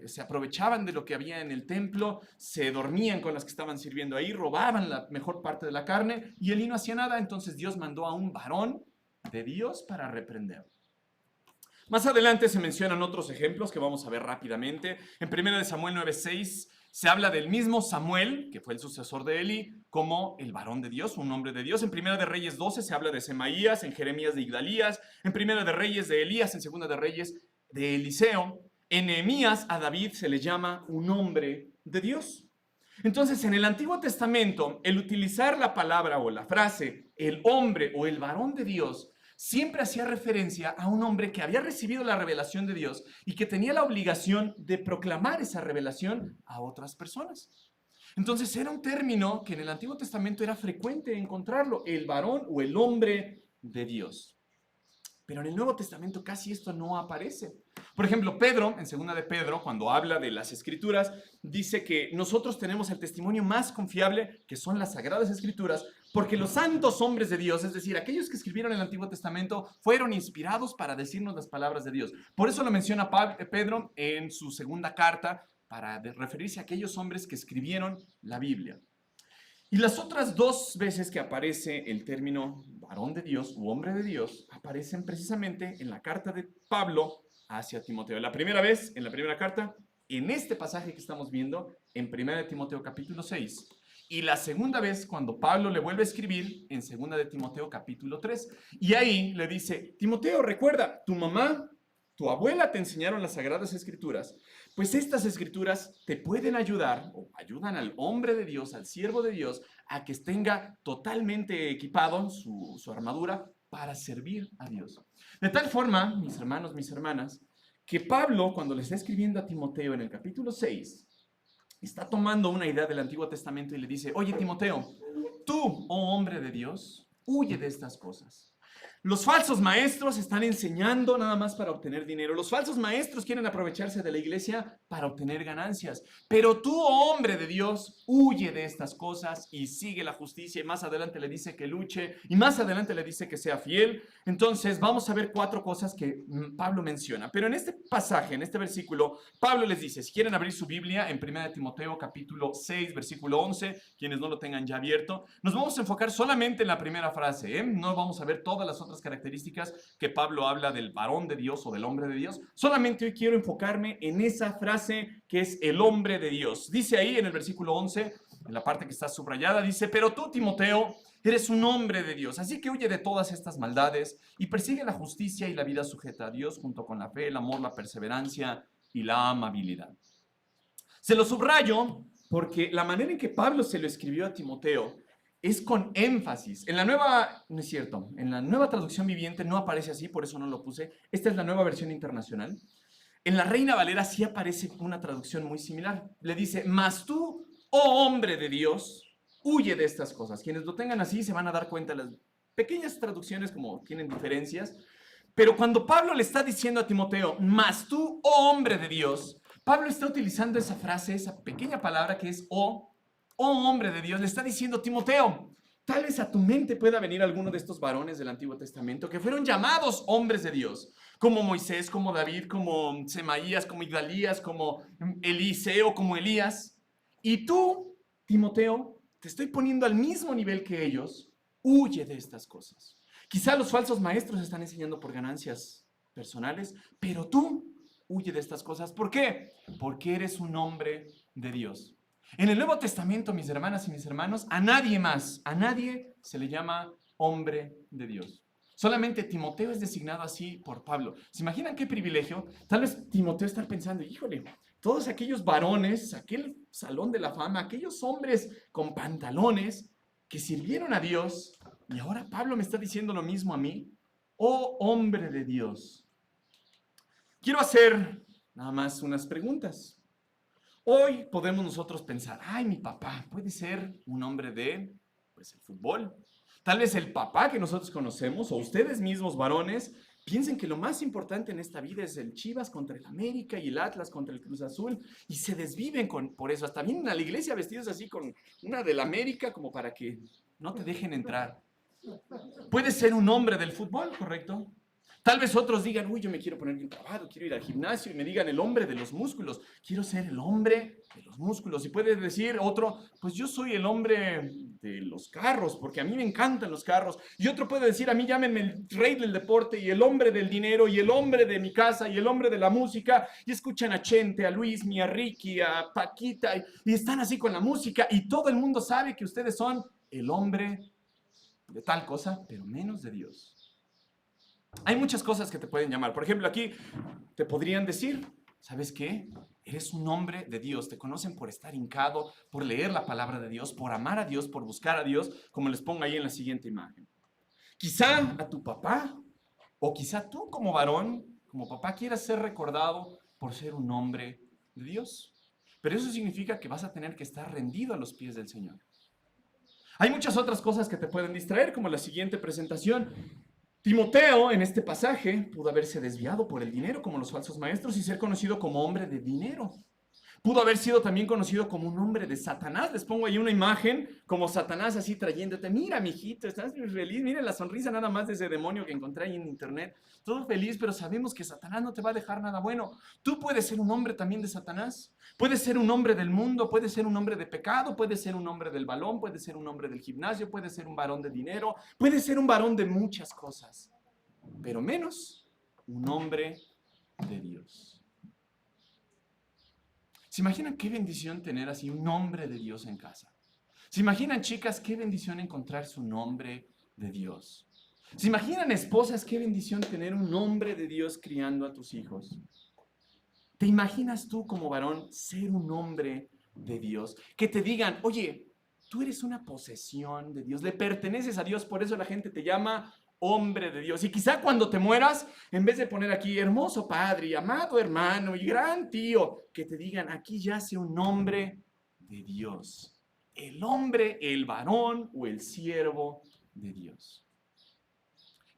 se aprovechaban de lo que había en el templo, se dormían con las que estaban sirviendo ahí, robaban la mejor parte de la carne y Elí no hacía nada. Entonces Dios mandó a un varón de Dios para reprender. Más adelante se mencionan otros ejemplos que vamos a ver rápidamente. En 1 Samuel 9:6 se habla del mismo Samuel, que fue el sucesor de Elí, como el varón de Dios, un hombre de Dios. En 1 de Reyes 12 se habla de Semaías, en Jeremías de Igdalías, en 1 de Reyes de Elías, en 2 de Reyes de Eliseo. En Nehemías a David se le llama un hombre de Dios. Entonces, en el Antiguo Testamento, el utilizar la palabra o la frase el hombre o el varón de Dios siempre hacía referencia a un hombre que había recibido la revelación de Dios y que tenía la obligación de proclamar esa revelación a otras personas. Entonces era un término que en el Antiguo Testamento era frecuente encontrarlo, el varón o el hombre de Dios. Pero en el Nuevo Testamento casi esto no aparece. Por ejemplo, Pedro, en 2 de Pedro, cuando habla de las Escrituras, dice que nosotros tenemos el testimonio más confiable, que son las Sagradas Escrituras, porque los santos hombres de Dios, es decir, aquellos que escribieron el Antiguo Testamento, fueron inspirados para decirnos las palabras de Dios. Por eso lo menciona Pedro en su segunda carta, para referirse a aquellos hombres que escribieron la Biblia. Y las otras 2 veces que aparece el término varón de Dios u hombre de Dios, aparecen precisamente en la carta de Pablo hacia Timoteo. La primera vez, en la primera carta, en este pasaje que estamos viendo, en 1 Timoteo capítulo 6, y la segunda vez cuando Pablo le vuelve a escribir en 2 de Timoteo capítulo 3. Y ahí le dice, Timoteo, recuerda, tu mamá, tu abuela te enseñaron las Sagradas Escrituras, pues estas escrituras te pueden ayudar o ayudan al hombre de Dios, al siervo de Dios, a que tenga totalmente equipado su armadura para servir a Dios. De tal forma, mis hermanos, mis hermanas, que Pablo, cuando le está escribiendo a Timoteo en el capítulo 6, está tomando una idea del Antiguo Testamento y le dice, oye Timoteo, tú, oh hombre de Dios, huye de estas cosas. Los falsos maestros están enseñando nada más para obtener dinero. Los falsos maestros quieren aprovecharse de la iglesia para obtener ganancias. Pero tú, oh hombre de Dios, huye de estas cosas y sigue la justicia. Y más adelante le dice que luche y más adelante le dice que sea fiel. Entonces vamos a ver 4 cosas que Pablo menciona. Pero en este pasaje, en este versículo, Pablo les dice, si quieren abrir su Biblia en 1 de Timoteo capítulo 6, versículo 11, quienes no lo tengan ya abierto, nos vamos a enfocar solamente en la primera frase, ¿eh? No vamos a ver todas las otras características que Pablo habla del varón de Dios o del hombre de Dios. Solamente hoy quiero enfocarme en esa frase que es el hombre de Dios. Dice ahí en el versículo 11, en la parte que está subrayada, dice, pero tú, Timoteo, eres un hombre de Dios, así que huye de todas estas maldades y persigue la justicia y la vida sujeta a Dios junto con la fe, el amor, la perseverancia y la amabilidad. Se lo subrayo porque la manera en que Pablo se lo escribió a Timoteo es con énfasis. En la nueva, no es cierto, en la nueva traducción viviente no aparece así, por eso no lo puse. Esta es la nueva versión internacional. En la Reina Valera sí aparece una traducción muy similar. Le dice, mas tú, oh hombre de Dios, huye de estas cosas. Quienes lo tengan así se van a dar cuenta. Las pequeñas traducciones como tienen diferencias. Pero cuando Pablo le está diciendo a Timoteo, mas tú, oh hombre de Dios, Pablo está utilizando esa frase, esa pequeña palabra que es oh hombre de Dios, le está diciendo Timoteo, tal vez a tu mente pueda venir alguno de estos varones del Antiguo Testamento que fueron llamados hombres de Dios, como Moisés, como David, como Semaías, como Igdalías, como Eliseo, como Elías. Y tú, Timoteo, te estoy poniendo al mismo nivel que ellos, huye de estas cosas. Quizá los falsos maestros están enseñando por ganancias personales, pero tú huye de estas cosas. ¿Por qué? Porque eres un hombre de Dios. En el Nuevo Testamento, mis hermanas y mis hermanos, a nadie más, a nadie se le llama hombre de Dios. Solamente Timoteo es designado así por Pablo. ¿Se imaginan qué privilegio? Tal vez Timoteo está pensando, híjole, todos aquellos varones, aquel salón de la fama, aquellos hombres con pantalones que sirvieron a Dios, y ahora Pablo me está diciendo lo mismo a mí. Oh hombre de Dios. Quiero hacer nada más unas preguntas. Hoy podemos nosotros pensar, ay, mi papá puede ser un hombre de, pues, el fútbol. Tal vez el papá que nosotros conocemos, o ustedes mismos varones, piensen que lo más importante en esta vida es el Chivas contra el América y el Atlas contra el Cruz Azul, y se desviven por eso. Hasta vienen a la iglesia vestidos así con una del América como para que no te dejen entrar. Puede ser un hombre del fútbol, ¿correcto? Tal vez otros digan, uy, yo me quiero poner bien trabado, quiero ir al gimnasio, y me digan el hombre de los músculos, quiero ser el hombre de los músculos. Y puede decir otro, pues yo soy el hombre de los carros, porque a mí me encantan los carros. Y otro puede decir, a mí llámenme el rey del deporte, y el hombre del dinero, y el hombre de mi casa, y el hombre de la música. Y escuchan a Chente, a Luismi, a Ricky, a Paquita, y están así con la música, y todo el mundo sabe que ustedes son el hombre de tal cosa, pero menos de Dios. Hay muchas cosas que te pueden llamar. Por ejemplo, aquí te podrían decir, ¿sabes qué? Eres un hombre de Dios. Te conocen por estar hincado, por leer la palabra de Dios, por amar a Dios, por buscar a Dios, como les pongo ahí en la siguiente imagen. Quizá a tu papá, o quizá tú como varón, como papá, quieras ser recordado por ser un hombre de Dios. Pero eso significa que vas a tener que estar rendido a los pies del Señor. Hay muchas otras cosas que te pueden distraer, como la siguiente presentación. Timoteo, en este pasaje, pudo haberse desviado por el dinero como los falsos maestros y ser conocido como hombre de dinero. Pudo haber sido también conocido como un hombre de Satanás. Les pongo ahí una imagen como Satanás así trayéndote. Mira, mijito, estás muy feliz. Mira la sonrisa nada más de ese demonio que encontré ahí en internet. Todo feliz, pero sabemos que Satanás no te va a dejar nada bueno. Tú puedes ser un hombre también de Satanás. Puedes ser un hombre del mundo, puedes ser un hombre de pecado, puedes ser un hombre del balón, puedes ser un hombre del gimnasio, puedes ser un varón de dinero, puedes ser un varón de muchas cosas, pero menos un hombre de Dios. ¿Se imaginan qué bendición tener así un hombre de Dios en casa? ¿Se imaginan, chicas, qué bendición encontrar su nombre de Dios? ¿Se imaginan, esposas, qué bendición tener un nombre de Dios criando a tus hijos? ¿Te imaginas tú como varón ser un hombre de Dios? Que te digan, oye, tú eres una posesión de Dios, le perteneces a Dios, por eso la gente te llama hombre de Dios. Y quizá cuando te mueras, en vez de poner aquí hermoso padre y amado hermano y gran tío, que te digan, aquí yace un hombre de Dios. El hombre, el varón o el siervo de Dios.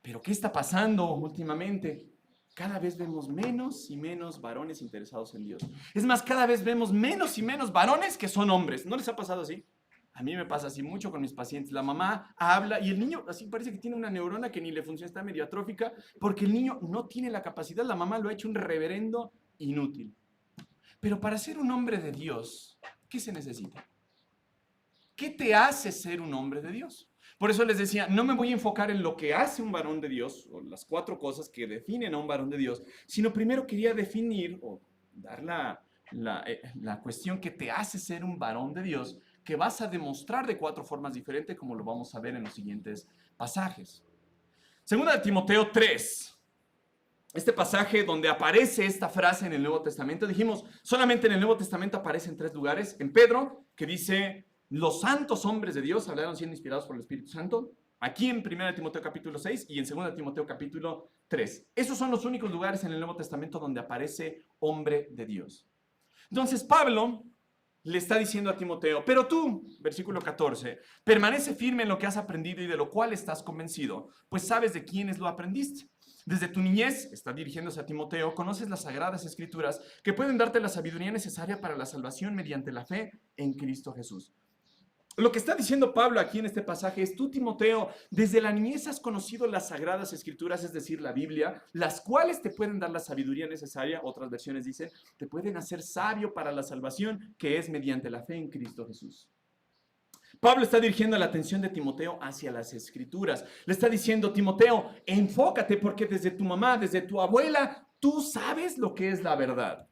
Pero ¿qué está pasando últimamente? Cada vez vemos menos y menos varones interesados en Dios. Es más, cada vez vemos menos y menos varones que son hombres. ¿No les ha pasado así? A mí me pasa así mucho con mis pacientes. La mamá habla y el niño así parece que tiene una neurona que ni le funciona, está medio atrófica, porque el niño no tiene la capacidad. La mamá lo ha hecho un reverendo inútil. Pero para ser un hombre de Dios, ¿qué se necesita? ¿Qué te hace ser un hombre de Dios? Por eso les decía, no me voy a enfocar en lo que hace un varón de Dios, o las 4 cosas que definen a un varón de Dios, sino primero quería definir, o dar la cuestión que te hace ser un varón de Dios, que vas a demostrar de 4 formas diferentes, como lo vamos a ver en los siguientes pasajes. Segunda de Timoteo 3. Este pasaje donde aparece esta frase en el Nuevo Testamento, dijimos, solamente en el Nuevo Testamento aparece en 3 lugares. En Pedro, que dice, los santos hombres de Dios hablaron siendo inspirados por el Espíritu Santo. Aquí en 1 Timoteo capítulo 6 y en 2 Timoteo capítulo 3. Esos son los únicos lugares en el Nuevo Testamento donde aparece hombre de Dios. Entonces Pablo le está diciendo a Timoteo, pero tú, versículo 14, permanece firme en lo que has aprendido y de lo cual estás convencido, pues sabes de quiénes lo aprendiste. Desde tu niñez, está dirigiéndose a Timoteo, conoces las sagradas escrituras que pueden darte la sabiduría necesaria para la salvación mediante la fe en Cristo Jesús. Lo que está diciendo Pablo aquí en este pasaje es, tú, Timoteo, desde la niñez has conocido las sagradas escrituras, es decir, la Biblia, las cuales te pueden dar la sabiduría necesaria, otras versiones dicen, te pueden hacer sabio para la salvación que es mediante la fe en Cristo Jesús. Pablo está dirigiendo la atención de Timoteo hacia las escrituras. Le está diciendo, Timoteo, enfócate porque desde tu mamá, desde tu abuela, tú sabes lo que es la verdad.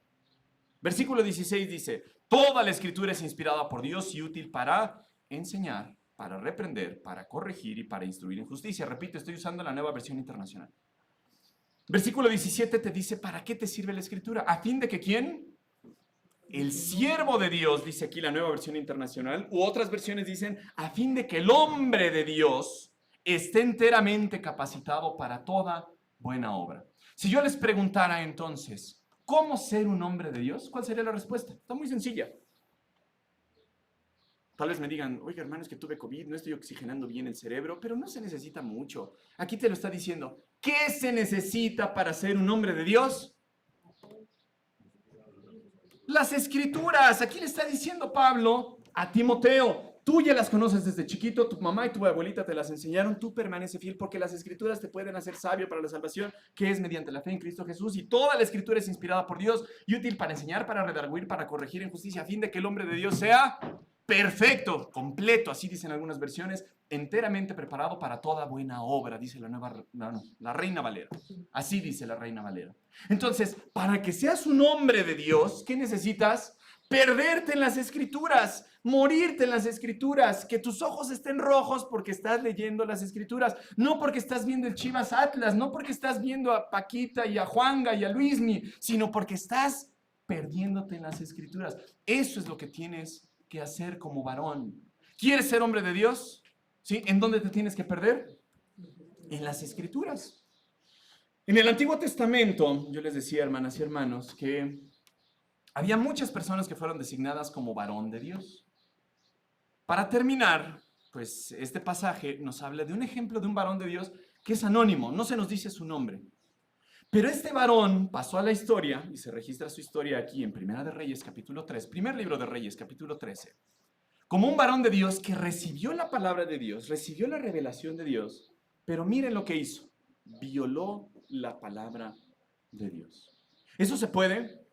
Versículo 16 dice, toda la escritura es inspirada por Dios y útil para enseñar, para reprender, para corregir y para instruir en justicia. Repito, estoy usando la Nueva Versión Internacional. Versículo 17 te dice, ¿para qué te sirve la escritura? A fin de que ¿quién? El siervo de Dios, dice aquí la Nueva Versión Internacional, u otras versiones dicen, a fin de que el hombre de Dios esté enteramente capacitado para toda buena obra. Si yo les preguntara entonces, ¿cómo ser un hombre de Dios? ¿Cuál sería la respuesta? Está muy sencilla. Tal vez me digan, oiga hermano, es que tuve COVID, no estoy oxigenando bien el cerebro, pero no se necesita mucho. Aquí te lo está diciendo. ¿Qué se necesita para ser un hombre de Dios? Las escrituras. Aquí le está diciendo Pablo a Timoteo, tú ya las conoces desde chiquito, tu mamá y tu abuelita te las enseñaron, tú permanece fiel porque las escrituras te pueden hacer sabio para la salvación, que es mediante la fe en Cristo Jesús, y toda la escritura es inspirada por Dios y útil para enseñar, para redarguir, para corregir en justicia, a fin de que el hombre de Dios sea perfecto, completo, así dicen algunas versiones, enteramente preparado para toda buena obra, dice la Reina Valera. Así dice la Reina Valera. Entonces, para que seas un hombre de Dios, ¿qué necesitas? Perderte en las escrituras, morirte en las escrituras, que tus ojos estén rojos porque estás leyendo las escrituras, no porque estás viendo el Chivas Atlas, no porque estás viendo a Paquita y a Juanga y a Luismi, sino porque estás perdiéndote en las escrituras. Eso es lo que tienes que hacer como varón. ¿Quieres ser hombre de Dios? ¿Sí? ¿En dónde te tienes que perder? En las escrituras. En el Antiguo Testamento, yo les decía, hermanas y hermanos, que había muchas personas que fueron designadas como varón de Dios. Para terminar, pues este pasaje nos habla de un ejemplo de un varón de Dios que es anónimo, no se nos dice su nombre. Pero este varón pasó a la historia, y se registra su historia aquí en Primera de Reyes, capítulo 3, primer libro de Reyes, capítulo 13, como un varón de Dios que recibió la palabra de Dios, recibió la revelación de Dios, pero miren lo que hizo, violó la palabra de Dios. ¿Eso se puede?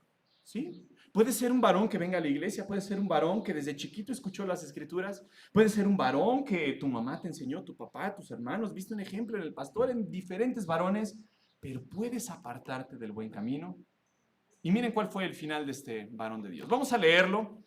¿Sí? Puede ser un varón que venga a la iglesia, puede ser un varón que desde chiquito escuchó las escrituras, puede ser un varón que tu mamá te enseñó, tu papá, tus hermanos, viste un ejemplo en el pastor, en diferentes varones, pero puedes apartarte del buen camino. Y miren cuál fue el final de este varón de Dios. Vamos a leerlo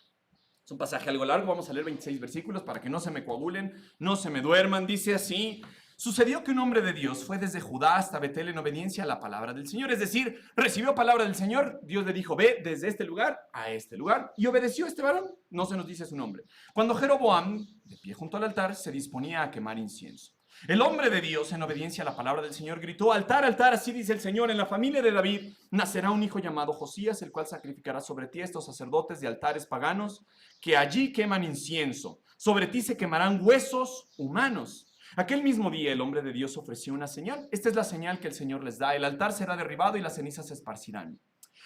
Es un pasaje algo largo, vamos a leer 26 versículos para que no se me coagulen, no se me duerman. Dice así: sucedió que un hombre de Dios fue desde Judá hasta Betel en obediencia a la palabra del Señor. Es decir, recibió palabra del Señor, Dios le dijo, ve desde este lugar a este lugar, y obedeció a este varón. No se nos dice su nombre. Cuando Jeroboam, de pie junto al altar, se disponía a quemar incienso, el hombre de Dios, en obediencia a la palabra del Señor, gritó: altar, altar, así dice el Señor, en la familia de David nacerá un hijo llamado Josías, el cual sacrificará sobre ti estos sacerdotes de altares paganos, que allí queman incienso. Sobre ti se quemarán huesos humanos. Aquel mismo día el hombre de Dios ofreció una señal. Esta es la señal que el Señor les da: el altar será derribado y las cenizas se esparcirán.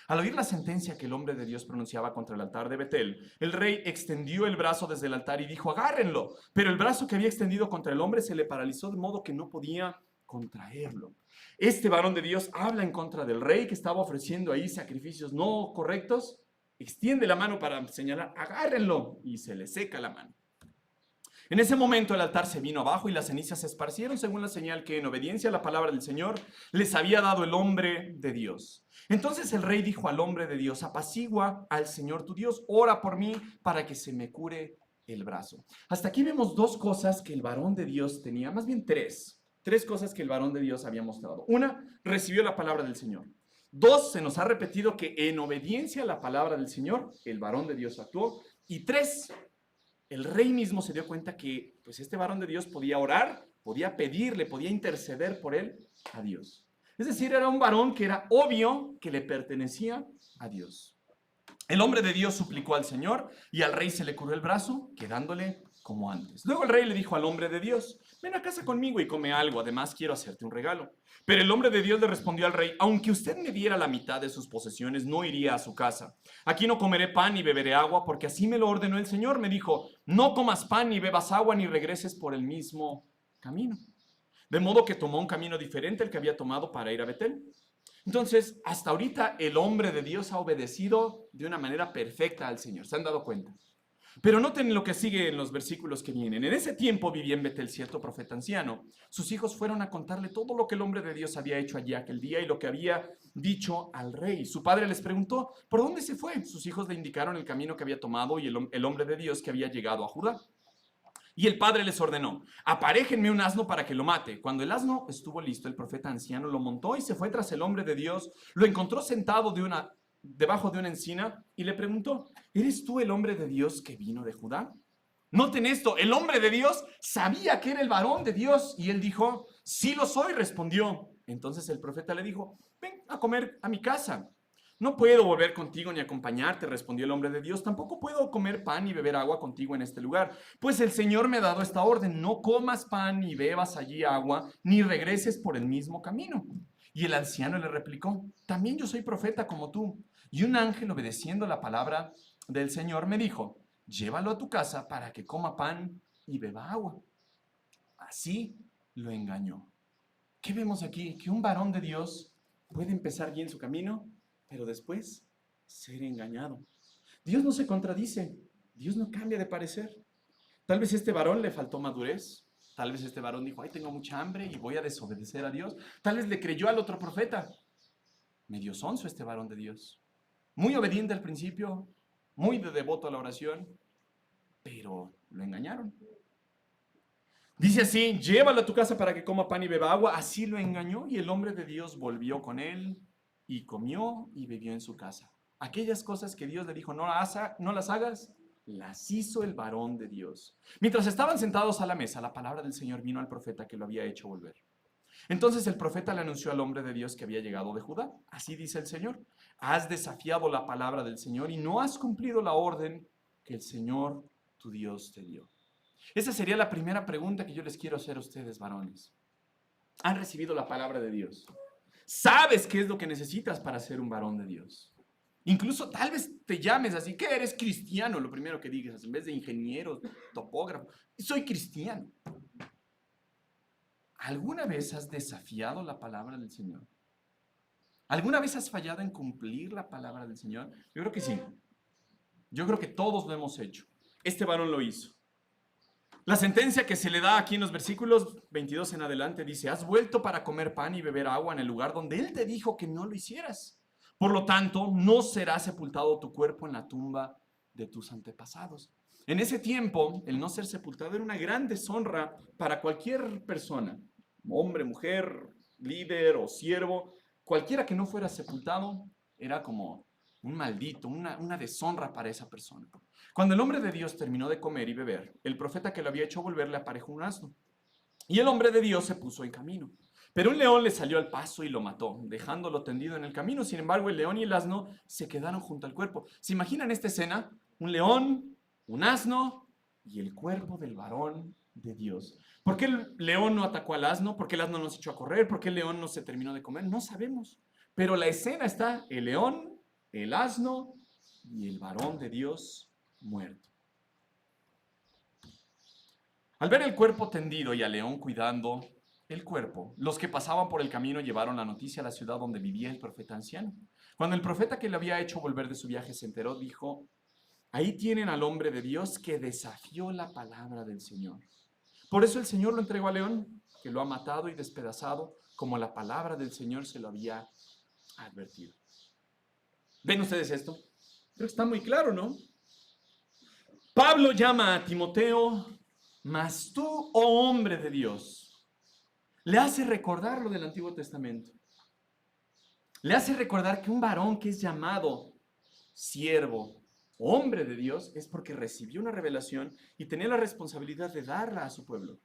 Al oír la sentencia que el hombre de Dios pronunciaba contra el altar de Betel, el rey extendió el brazo desde el altar y dijo: agárrenlo. Pero el brazo que había extendido contra el hombre se le paralizó de modo que no podía contraerlo. Este varón de Dios habla en contra del rey que estaba ofreciendo ahí sacrificios no correctos. Extiende la mano para señalar: agárrenlo, y se le seca la mano. En ese momento el altar se vino abajo y las cenizas se esparcieron según la señal que, en obediencia a la palabra del Señor, les había dado el hombre de Dios. Entonces el rey dijo al hombre de Dios: apacigua al Señor tu Dios, ora por mí para que se me cure el brazo. Hasta aquí vemos dos cosas que el varón de Dios tenía, más bien tres cosas que el varón de Dios había mostrado. Una, recibió la palabra del Señor. Dos, se nos ha repetido que en obediencia a la palabra del Señor, el varón de Dios actuó. Y tres, el rey mismo se dio cuenta que pues este varón de Dios podía orar, podía pedirle, podía interceder por él a Dios. Es decir, era un varón que era obvio que le pertenecía a Dios. El hombre de Dios suplicó al Señor y al rey se le curó el brazo, quedándole como antes. Luego el rey le dijo al hombre de Dios: ven a casa conmigo y come algo, además quiero hacerte un regalo. Pero el hombre de Dios le respondió al rey: aunque usted me diera la mitad de sus posesiones, no iría a su casa. Aquí no comeré pan ni beberé agua, porque así me lo ordenó el Señor. Me dijo: no comas pan ni bebas agua ni regreses por el mismo camino. De modo que tomó un camino diferente al que había tomado para ir a Betel. Entonces, hasta ahorita el hombre de Dios ha obedecido de una manera perfecta al Señor. ¿Se han dado cuenta? Pero noten lo que sigue en los versículos que vienen. En ese tiempo vivía en Betel cierto profeta anciano. Sus hijos fueron a contarle todo lo que el hombre de Dios había hecho allí aquel día y lo que había dicho al rey. Su padre les preguntó: ¿por dónde se fue? Sus hijos le indicaron el camino que había tomado y el hombre de Dios que había llegado a Judá. Y el padre les ordenó: aparéjenme un asno para que lo mate. Cuando el asno estuvo listo, el profeta anciano lo montó y se fue tras el hombre de Dios. Lo encontró sentado debajo de una encina y le preguntó: ¿eres tú el hombre de Dios que vino de Judá? Noten esto: el hombre de Dios sabía que era el varón de Dios y él dijo: sí lo soy, respondió. Entonces el profeta le dijo: ven a comer a mi casa. No puedo volver contigo ni acompañarte, respondió el hombre de Dios. Tampoco puedo comer pan ni beber agua contigo en este lugar, pues el Señor me ha dado esta orden: no comas pan ni bebas allí agua, ni regreses por el mismo camino. Y el anciano le replicó: también yo soy profeta como tú. Y un ángel, obedeciendo la palabra del Señor, me dijo: llévalo a tu casa para que coma pan y beba agua. Así lo engañó. ¿Qué vemos aquí? Que un varón de Dios puede empezar bien su camino, pero después ser engañado. Dios no se contradice, Dios no cambia de parecer. Tal vez este varón le faltó madurez, tal vez este varón dijo: ay, tengo mucha hambre y voy a desobedecer a Dios. Tal vez le creyó al otro profeta. Medio sonso este varón de Dios, muy obediente al principio, muy devoto a la oración, pero lo engañaron. Dice así: llévalo a tu casa para que coma pan y beba agua. Así lo engañó y el hombre de Dios volvió con él y comió y bebió en su casa. Aquellas cosas que Dios le dijo no las hagas, las hizo el varón de Dios. Mientras estaban sentados a la mesa, la palabra del Señor vino al profeta que lo había hecho volver. Entonces el profeta le anunció al hombre de Dios que había llegado de Judá: así dice el Señor, has desafiado la palabra del Señor y no has cumplido la orden que el Señor tu Dios te dio. Esa sería la primera pregunta que yo les quiero hacer a ustedes, varones. ¿Han recibido la palabra de Dios? ¿Sabes qué es lo que necesitas para ser un varón de Dios? Incluso tal vez te llames así: ¿qué eres? Cristiano, lo primero que digas, en vez de ingeniero, topógrafo. Soy cristiano. ¿Alguna vez has desafiado la palabra del Señor? ¿Alguna vez has fallado en cumplir la palabra del Señor? Yo creo que sí. Yo creo que todos lo hemos hecho. Este varón lo hizo. La sentencia que se le da aquí en los versículos 22 en adelante dice: has vuelto para comer pan y beber agua en el lugar donde Él te dijo que no lo hicieras. Por lo tanto, no será sepultado tu cuerpo en la tumba de tus antepasados. En ese tiempo, el no ser sepultado era una gran deshonra para cualquier persona, hombre, mujer, líder o siervo. Cualquiera que no fuera sepultado era como un maldito, una deshonra para esa persona. Cuando el hombre de Dios terminó de comer y beber, el profeta que lo había hecho volver le aparejó un asno. Y el hombre de Dios se puso en camino. Pero un león le salió al paso y lo mató, dejándolo tendido en el camino. Sin embargo, el león y el asno se quedaron junto al cuerpo. ¿Se imaginan esta escena? Un león, un asno y el cuerpo del varón de Dios. ¿Por qué el león no atacó al asno? ¿Por qué el asno no se echó a correr? ¿Por qué el león no se terminó de comer? No sabemos. Pero la escena está: el león, el asno y el varón de Dios muerto. Al ver el cuerpo tendido y al león cuidando el cuerpo, los que pasaban por el camino llevaron la noticia a la ciudad donde vivía el profeta anciano. Cuando el profeta que le había hecho volver de su viaje se enteró, dijo: ahí tienen al hombre de Dios que desafió la palabra del Señor. Por eso el Señor lo entregó al león, que lo ha matado y despedazado, como la palabra del Señor se lo había advertido. ¿Ven ustedes esto? Creo que está muy claro, ¿no? Pablo llama a Timoteo: mas tú, oh hombre de Dios, le hace recordar lo del Antiguo Testamento. Le hace recordar que un varón que es llamado siervo, hombre de Dios, es porque recibió una revelación y tenía la responsabilidad de darla a su pueblo.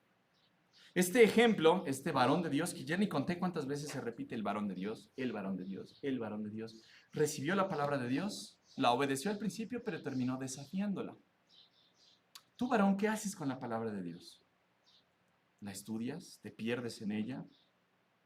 Este ejemplo, este varón de Dios, que ya ni conté cuántas veces se repite el varón de Dios, el varón de Dios, el varón de Dios, recibió la palabra de Dios, la obedeció al principio, pero terminó desafiándola. Tú, varón, ¿qué haces con la palabra de Dios? ¿La estudias? ¿Te pierdes en ella?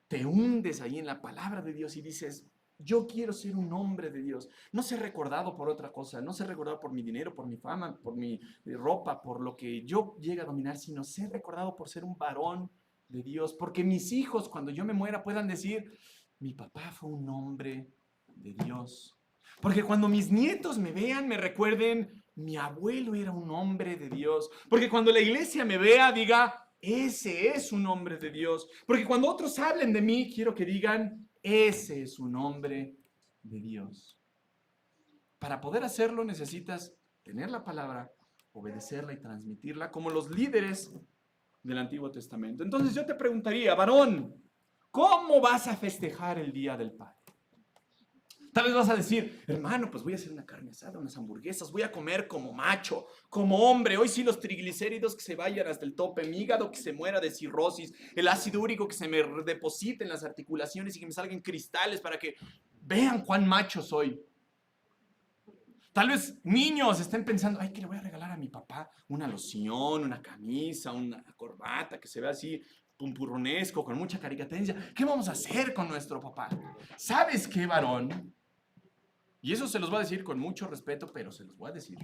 ¿Te hundes ahí en la palabra de Dios y dices: yo quiero ser un hombre de Dios? No ser recordado por otra cosa, no ser recordado por mi dinero, por mi fama, por mi ropa, por lo que yo llegue a dominar, sino ser recordado por ser un varón de Dios. Porque mis hijos, cuando yo me muera, puedan decir: mi papá fue un hombre de Dios. Porque cuando mis nietos me vean, me recuerden: mi abuelo era un hombre de Dios. Porque cuando la iglesia me vea, diga: ese es un hombre de Dios. Porque cuando otros hablen de mí, quiero que digan: ese es un hombre de Dios. Para poder hacerlo necesitas tener la palabra, obedecerla y transmitirla como los líderes del Antiguo Testamento. Entonces yo te preguntaría: varón, ¿cómo vas a festejar el Día del Padre? Tal vez vas a decir: hermano, pues voy a hacer una carne asada, unas hamburguesas, voy a comer como macho, como hombre. Hoy sí los triglicéridos que se vayan hasta el tope, mi hígado que se muera de cirrosis, el ácido úrico que se me deposite en las articulaciones y que me salgan cristales para que vean cuán macho soy. Tal vez niños estén pensando: ay, ¿qué le voy a regalar a mi papá? Una loción, una camisa, una corbata que se vea así pumpurronesco, con mucha caricatencia. ¿Qué vamos a hacer con nuestro papá? ¿Sabes qué, varón? Y eso se los voy a decir con mucho respeto, pero se los voy a decir.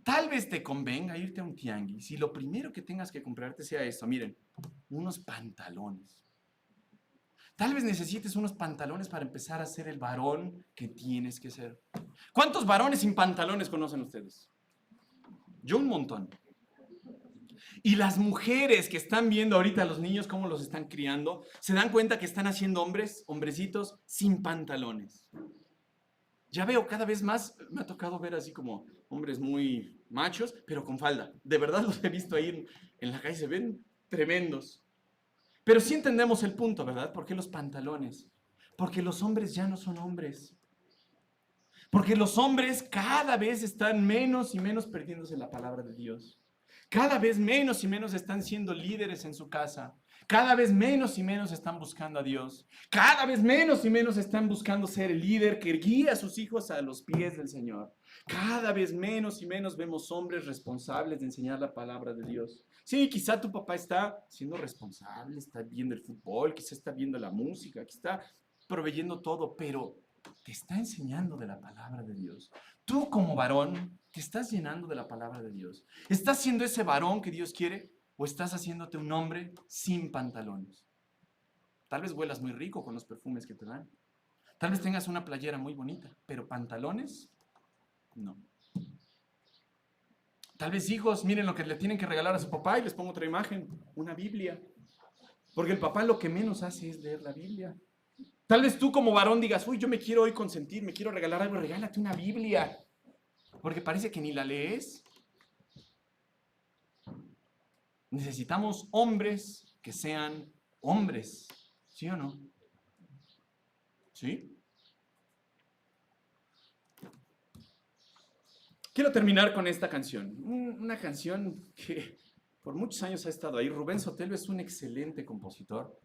Tal vez te convenga irte a un tianguis y lo primero que tengas que comprarte sea esto. Miren, unos pantalones. Tal vez necesites unos pantalones para empezar a ser el varón que tienes que ser. ¿Cuántos varones sin pantalones conocen ustedes? Yo un montón. Y las mujeres que están viendo ahorita a los niños cómo los están criando, se dan cuenta que están haciendo hombres, hombrecitos, sin pantalones. Ya veo cada vez más, me ha tocado ver así como hombres muy machos, pero con falda. De verdad los he visto ahí en la calle, se ven tremendos. Pero sí entendemos el punto, ¿verdad? ¿Por qué los pantalones? Porque los hombres ya no son hombres. Porque los hombres cada vez están menos y menos perdiéndose la palabra de Dios. Cada vez menos y menos están siendo líderes en su casa. Cada vez menos y menos están buscando a Dios. Cada vez menos y menos están buscando ser el líder que guía a sus hijos a los pies del Señor. Cada vez menos y menos vemos hombres responsables de enseñar la palabra de Dios. Sí, quizá tu papá está siendo responsable, está viendo el fútbol, quizá está viendo la música, quizá está proveyendo todo, pero te está enseñando de la palabra de Dios. Tú como varón te estás llenando de la palabra de Dios. ¿Estás siendo ese varón que Dios quiere o estás haciéndote un hombre sin pantalones? Tal vez huelas muy rico con los perfumes que te dan. Tal vez tengas una playera muy bonita, pero pantalones, no. Tal vez hijos, miren lo que le tienen que regalar a su papá y les pongo otra imagen, una Biblia. Porque el papá lo que menos hace es leer la Biblia. Tal vez tú como varón digas: uy, yo me quiero hoy consentir, me quiero regalar algo, regálate una Biblia. porque parece que ni la lees. Necesitamos hombres que sean hombres, ¿sí o no? ¿Sí? Quiero terminar con esta canción, una canción que por muchos años ha estado ahí. Rubén Sotelo es un excelente compositor.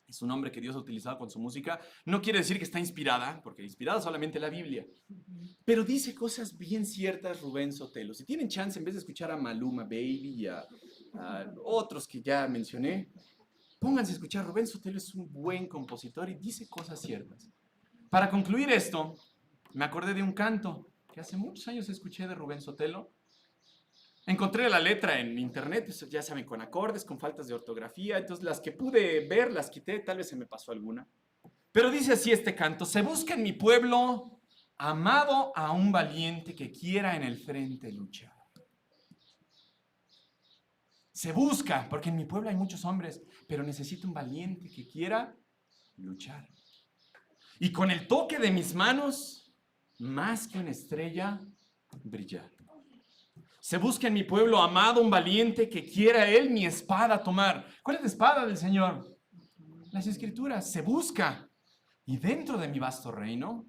Es un hombre que Dios ha utilizado con su música. No quiere decir que está inspirada, porque inspirada solamente la Biblia. Pero dice cosas bien ciertas Rubén Sotelo. Si tienen chance, en vez de escuchar a Maluma Baby y a otros que ya mencioné, pónganse a escuchar. Rubén Sotelo es un buen compositor y dice cosas ciertas. Para concluir esto, me acordé de un canto que hace muchos años escuché de Rubén Sotelo. Encontré la letra en internet, ya saben, con acordes, con faltas de ortografía. Entonces las que pude ver, las quité, tal vez se me pasó alguna. Pero dice así este canto: se busca en mi pueblo, amado a un valiente que quiera en el frente luchar. Se busca, porque en mi pueblo hay muchos hombres, pero necesito un valiente que quiera luchar. Y con el toque de mis manos, más que una estrella, brillar. Se busca en mi pueblo amado un valiente que quiera él mi espada tomar. ¿Cuál es la espada del Señor? Las Escrituras. Se busca. Y dentro de mi vasto reino,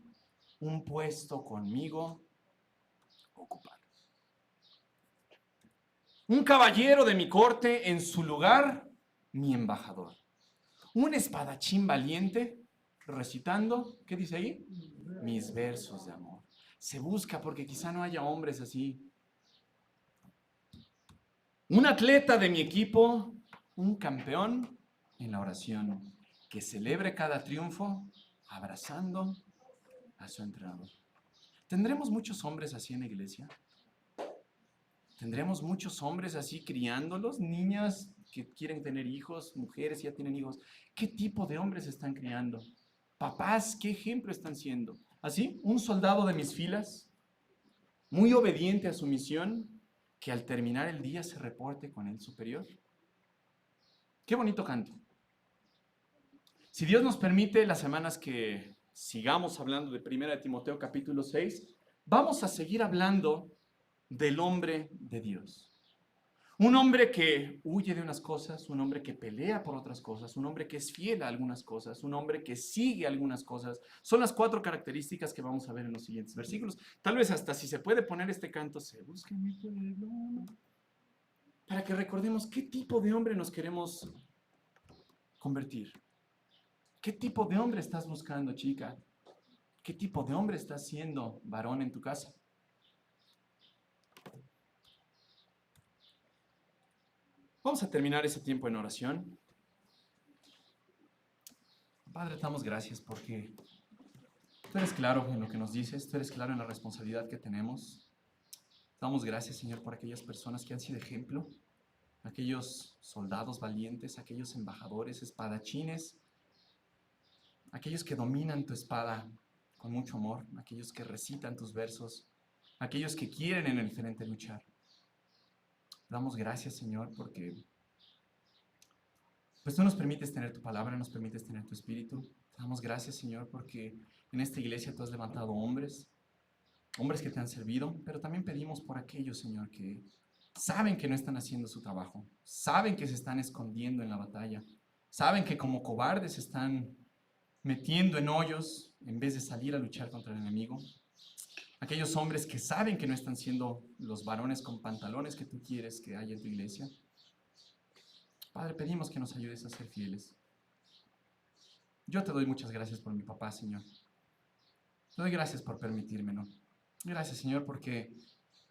un puesto conmigo ocupar. Un caballero de mi corte, en su lugar, mi embajador. Un espadachín valiente, recitando, ¿qué dice ahí? Mis versos de amor. Se busca porque quizá no haya hombres así. Un atleta de mi equipo, un campeón en la oración, que celebre cada triunfo abrazando a su entrenador. ¿Tendremos muchos hombres así en la iglesia? ¿Tendremos muchos hombres así criándolos? Niñas que quieren tener hijos, mujeres que ya tienen hijos. ¿Qué tipo de hombres están criando? Papás, ¿qué ejemplo están siendo? ¿Así? Un soldado de mis filas, muy obediente a su misión, que al terminar el día se reporte con el superior. Qué bonito canto. Si Dios nos permite, las semanas que sigamos hablando de 1 Timoteo capítulo 6, vamos a seguir hablando del hombre de Dios. Un hombre que huye de unas cosas, un hombre que pelea por otras cosas, un hombre que es fiel a algunas cosas, un hombre que sigue algunas cosas. Son las 4 características que vamos a ver en los siguientes versículos. Tal vez hasta si se puede poner este canto, se busca en mi pueblo, para que recordemos qué tipo de hombre nos queremos convertir. ¿Qué tipo de hombre estás buscando, chica? ¿Qué tipo de hombre estás siendo, varón, en tu casa? Vamos a terminar ese tiempo en oración. Padre, te damos gracias porque tú eres claro en lo que nos dices, tú eres claro en la responsabilidad que tenemos. Te damos gracias, Señor, por aquellas personas que han sido ejemplo, aquellos soldados valientes, aquellos embajadores, espadachines, aquellos que dominan tu espada con mucho amor, aquellos que recitan tus versos, aquellos que quieren en el frente luchar. Damos gracias, Señor, porque pues tú nos permites tener tu palabra, nos permites tener tu espíritu. Te damos gracias, Señor, porque en esta iglesia tú has levantado hombres que te han servido, pero también pedimos por aquellos, Señor, que saben que no están haciendo su trabajo, saben que se están escondiendo en la batalla, saben que como cobardes se están metiendo en hoyos en vez de salir a luchar contra el enemigo. Aquellos hombres que saben que no están siendo los varones con pantalones que tú quieres que haya en tu iglesia. Padre, pedimos que nos ayudes a ser fieles. Yo te doy muchas gracias por mi papá, Señor. Te doy gracias por permitírmelo. Gracias, Señor, porque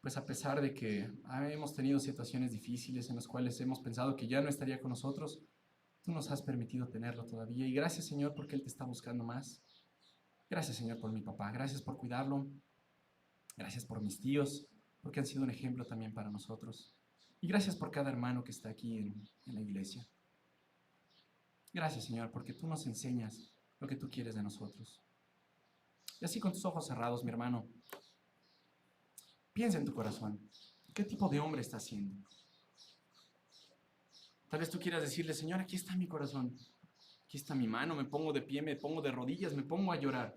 pues a pesar de que hemos tenido situaciones difíciles en las cuales hemos pensado que ya no estaría con nosotros, tú nos has permitido tenerlo todavía. Y gracias, Señor, porque Él te está buscando más. Gracias, Señor, por mi papá. Gracias por cuidarlo. Gracias por mis tíos, porque han sido un ejemplo también para nosotros. Y gracias por cada hermano que está aquí en la iglesia. Gracias, Señor, porque tú nos enseñas lo que tú quieres de nosotros. Y así con tus ojos cerrados, mi hermano, piensa en tu corazón. ¿Qué tipo de hombre estás siendo? Tal vez tú quieras decirle, Señor, aquí está mi corazón. Aquí está mi mano, me pongo de pie, me pongo de rodillas, me pongo a llorar.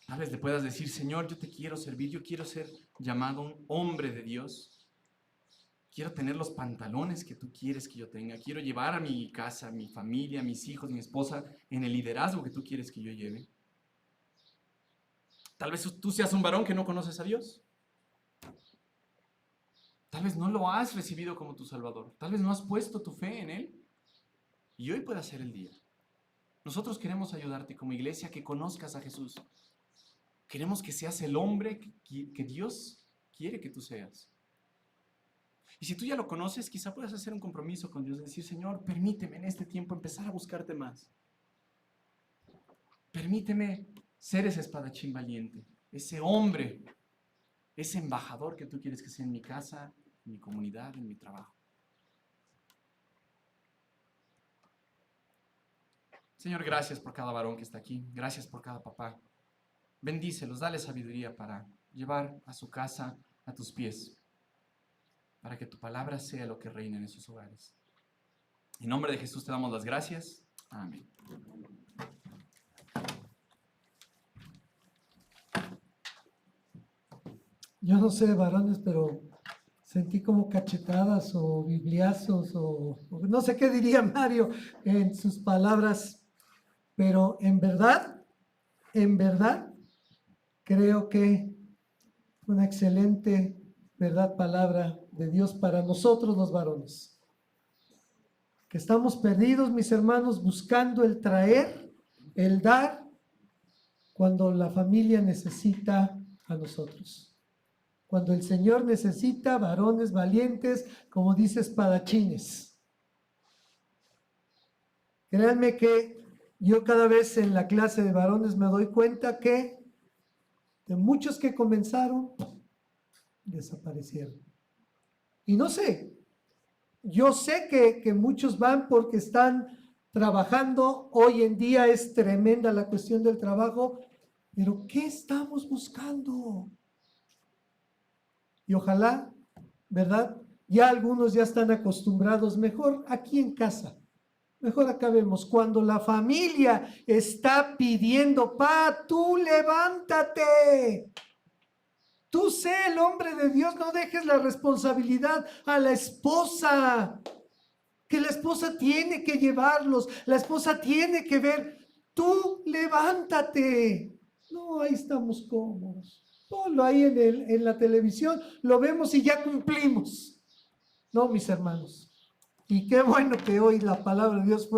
Tal vez le puedas decir, Señor, yo te quiero servir, yo quiero ser llamado un hombre de Dios. Quiero tener los pantalones que tú quieres que yo tenga. Quiero llevar a mi casa, a mi familia, a mis hijos, mi esposa en el liderazgo que tú quieres que yo lleve. Tal vez tú seas un varón que no conoces a Dios. Tal vez no lo has recibido como tu Salvador. Tal vez no has puesto tu fe en Él. Y hoy puede ser el día. Nosotros queremos ayudarte como iglesia a que conozcas a Jesús. Queremos que seas el hombre que Dios quiere que tú seas. Y si tú ya lo conoces, quizá puedas hacer un compromiso con Dios, decir, Señor, permíteme en este tiempo empezar a buscarte más. Permíteme ser ese espadachín valiente, ese hombre, ese embajador que tú quieres que sea en mi casa, en mi comunidad, en mi trabajo. Señor, gracias por cada varón que está aquí. Gracias por cada papá. Bendícelos, dale sabiduría para llevar a su casa a tus pies, para que tu palabra sea lo que reine en esos hogares. En nombre de Jesús te damos las gracias. Amén. Yo no sé, varones, pero sentí como cachetadas o bibliazos o no sé qué diría Mario en sus palabras, pero en verdad, creo que una excelente, verdad, palabra de Dios para nosotros los varones. Que estamos perdidos, mis hermanos, buscando el traer, el dar, cuando la familia necesita a nosotros. Cuando el Señor necesita varones valientes, como dice, espadachines. Créanme que yo cada vez en la clase de varones me doy cuenta que de muchos que comenzaron, desaparecieron. Y no sé, yo sé que muchos van porque están trabajando. Hoy en día es tremenda la cuestión del trabajo, pero ¿qué estamos buscando? Y ojalá, ¿verdad? Ya algunos ya están acostumbrados, mejor aquí en casa. Mejor acá vemos, cuando la familia está pidiendo, tú levántate. Tú sé el hombre de Dios, no dejes la responsabilidad a la esposa. Que la esposa tiene que llevarlos, la esposa tiene que ver. Tú levántate. No, ahí estamos cómodos. Ponlo ahí en la televisión, lo vemos y ya cumplimos. No, mis hermanos. Y qué bueno que hoy la palabra de Dios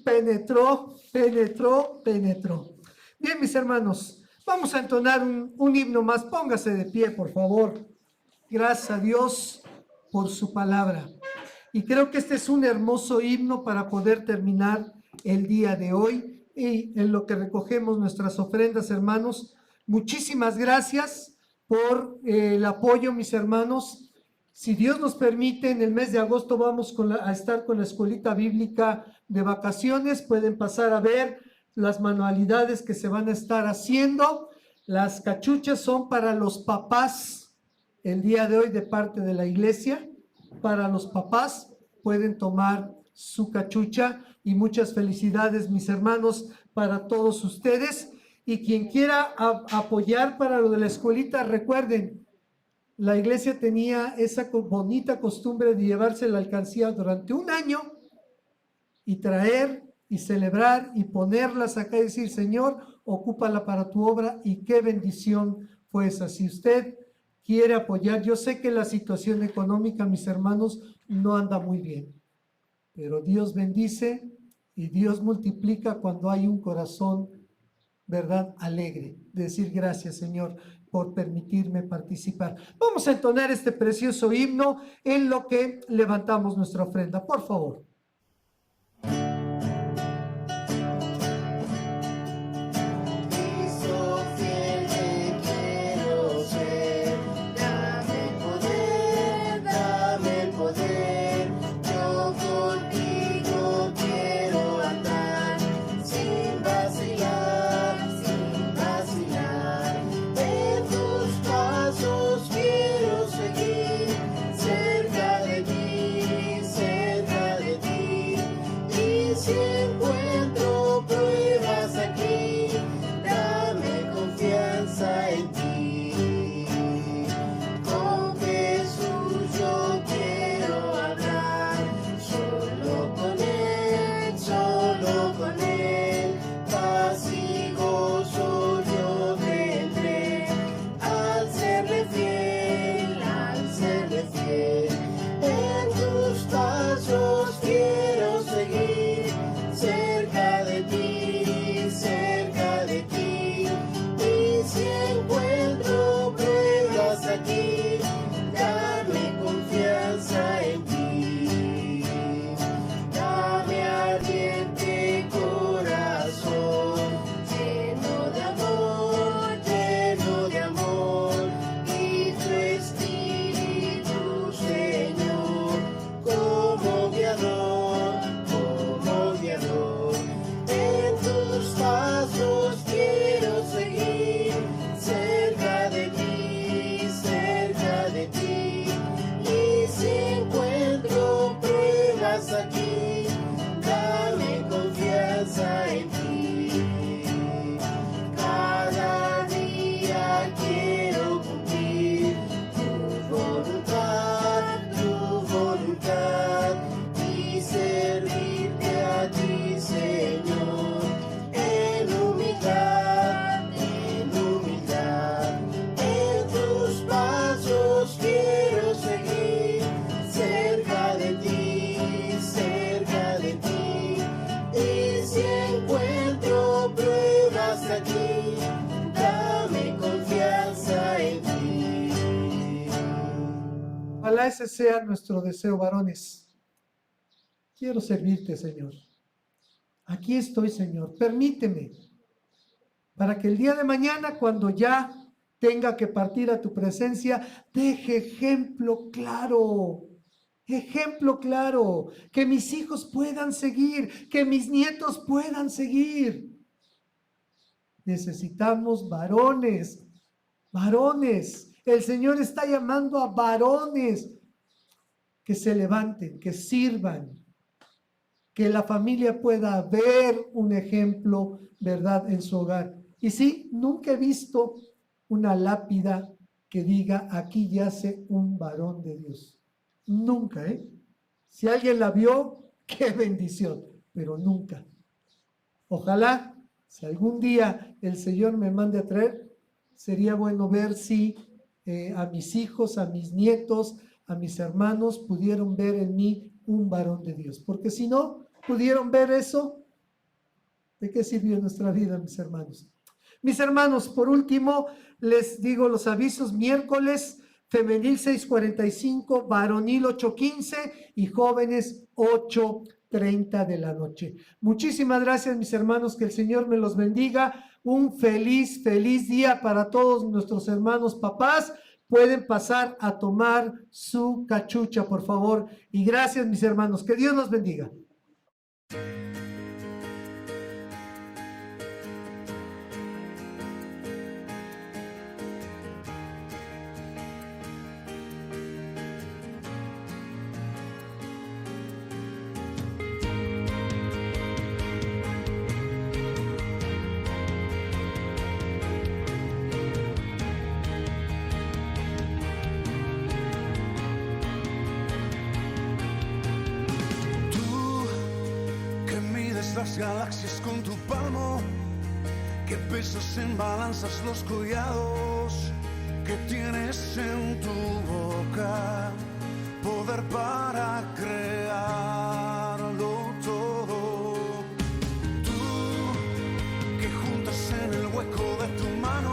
penetró. Bien, mis hermanos, vamos a entonar un himno más. Póngase de pie, por favor. Gracias a Dios por su palabra. Y creo que este es un hermoso himno para poder terminar el día de hoy. Y en lo que recogemos nuestras ofrendas, hermanos, muchísimas gracias por el apoyo, mis hermanos. Si Dios nos permite, en el mes de agosto vamos a estar con la escuelita bíblica de vacaciones. Pueden pasar a ver las manualidades que se van a estar haciendo. Las cachuchas son para los papás el día de hoy de parte de la iglesia. Para los papás pueden tomar su cachucha y muchas felicidades, mis hermanos, para todos ustedes. Y quien quiera apoyar para lo de la escuelita, recuerden, la iglesia tenía esa bonita costumbre de llevarse la alcancía durante un año y traer y celebrar y ponerlas acá y decir, Señor, ocúpala para tu obra. Y qué bendición fue esa. Si usted quiere apoyar, yo sé que la situación económica, mis hermanos, no anda muy bien, pero Dios bendice y Dios multiplica cuando hay un corazón, ¿verdad?, alegre, decir gracias, Señor, por permitirme participar. Vamos a entonar este precioso himno en lo que levantamos nuestra ofrenda, por favor. Cerca de ti, Ojalá ese sea nuestro deseo, varones. Quiero servirte, Señor. Aquí estoy, Señor. Permíteme, para que el día de mañana, cuando ya tenga que partir a tu presencia, deje ejemplo claro, que mis hijos puedan seguir, que mis nietos puedan seguir. Necesitamos varones. El Señor está llamando a varones que se levanten, que sirvan, que la familia pueda ver un ejemplo, ¿verdad?, en su hogar. Y sí, nunca he visto una lápida que diga, aquí yace un varón de Dios. Nunca, ¿eh? Si alguien la vio, qué bendición, pero nunca. Ojalá, si algún día el Señor me mande a traer, sería bueno ver si a mis hijos, a mis nietos, a mis hermanos pudieron ver en mí un varón de Dios. Porque si no pudieron ver eso, ¿de qué sirvió nuestra vida, mis hermanos? Mis hermanos, por último, les digo los avisos: miércoles, femenil 6:45, varonil 8:15 y jóvenes 8:30 de la noche. Muchísimas gracias, mis hermanos, que el Señor me los bendiga. Un feliz día para todos nuestros hermanos papás. Pueden pasar a tomar su cachucha, por favor. Y gracias, mis hermanos. Que Dios los bendiga. Las galaxias con tu palmo, que pesas en balanzas los collados, que tienes en tu boca poder para crearlo todo. Tú que juntas en el hueco de tu mano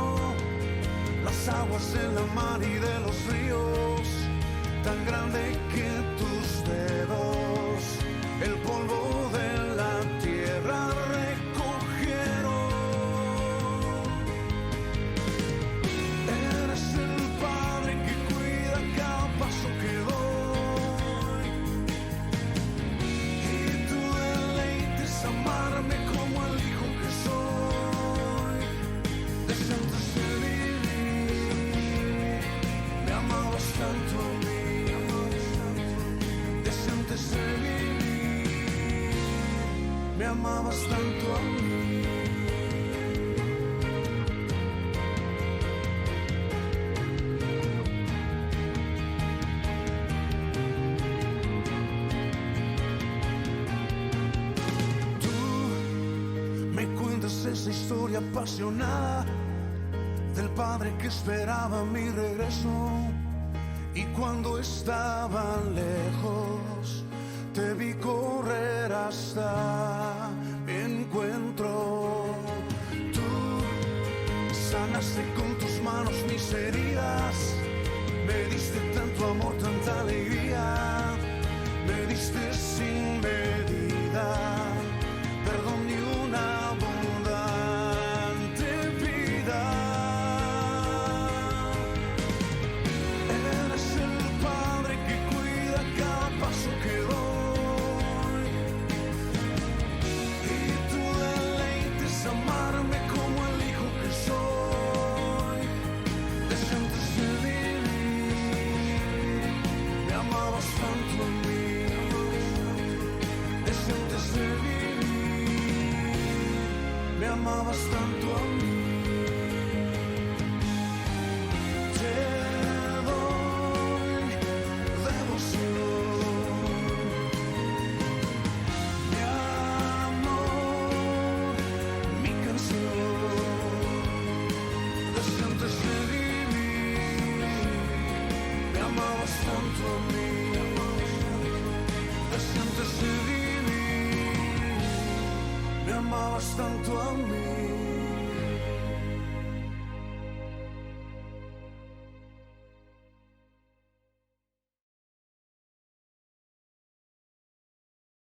las aguas de la mar y de los ríos, tan grande que tus dedos el polvo de la tierra recogieron. Eres el Padre que cuida cada paso que doy, y tu deleite es amarme como el hijo que soy. Desde antes de vivir me amabas tanto a mí, desde antes de vivir me amabas tanto a mí. Tú me cuentas esa historia apasionada del padre que esperaba mi regreso, y cuando estaba lejos te vi correr hasta mi encuentro. Tú sanaste con tus manos mis heridas, me diste tanto amor, tanta alegría, me diste sin medida perdón y una abundante vida. Eres el Padre que cuida cada paso que doy, amarme como el hijo que soy. Desde antes de vivir me amabas tanto a mí, desde antes de vivir me amabas tanto a mí. Te doy devoción, mi amor, mi canción. Desde antes de vivir me amabas tanto a mí, desde antes de vivir me amabas tanto a mí.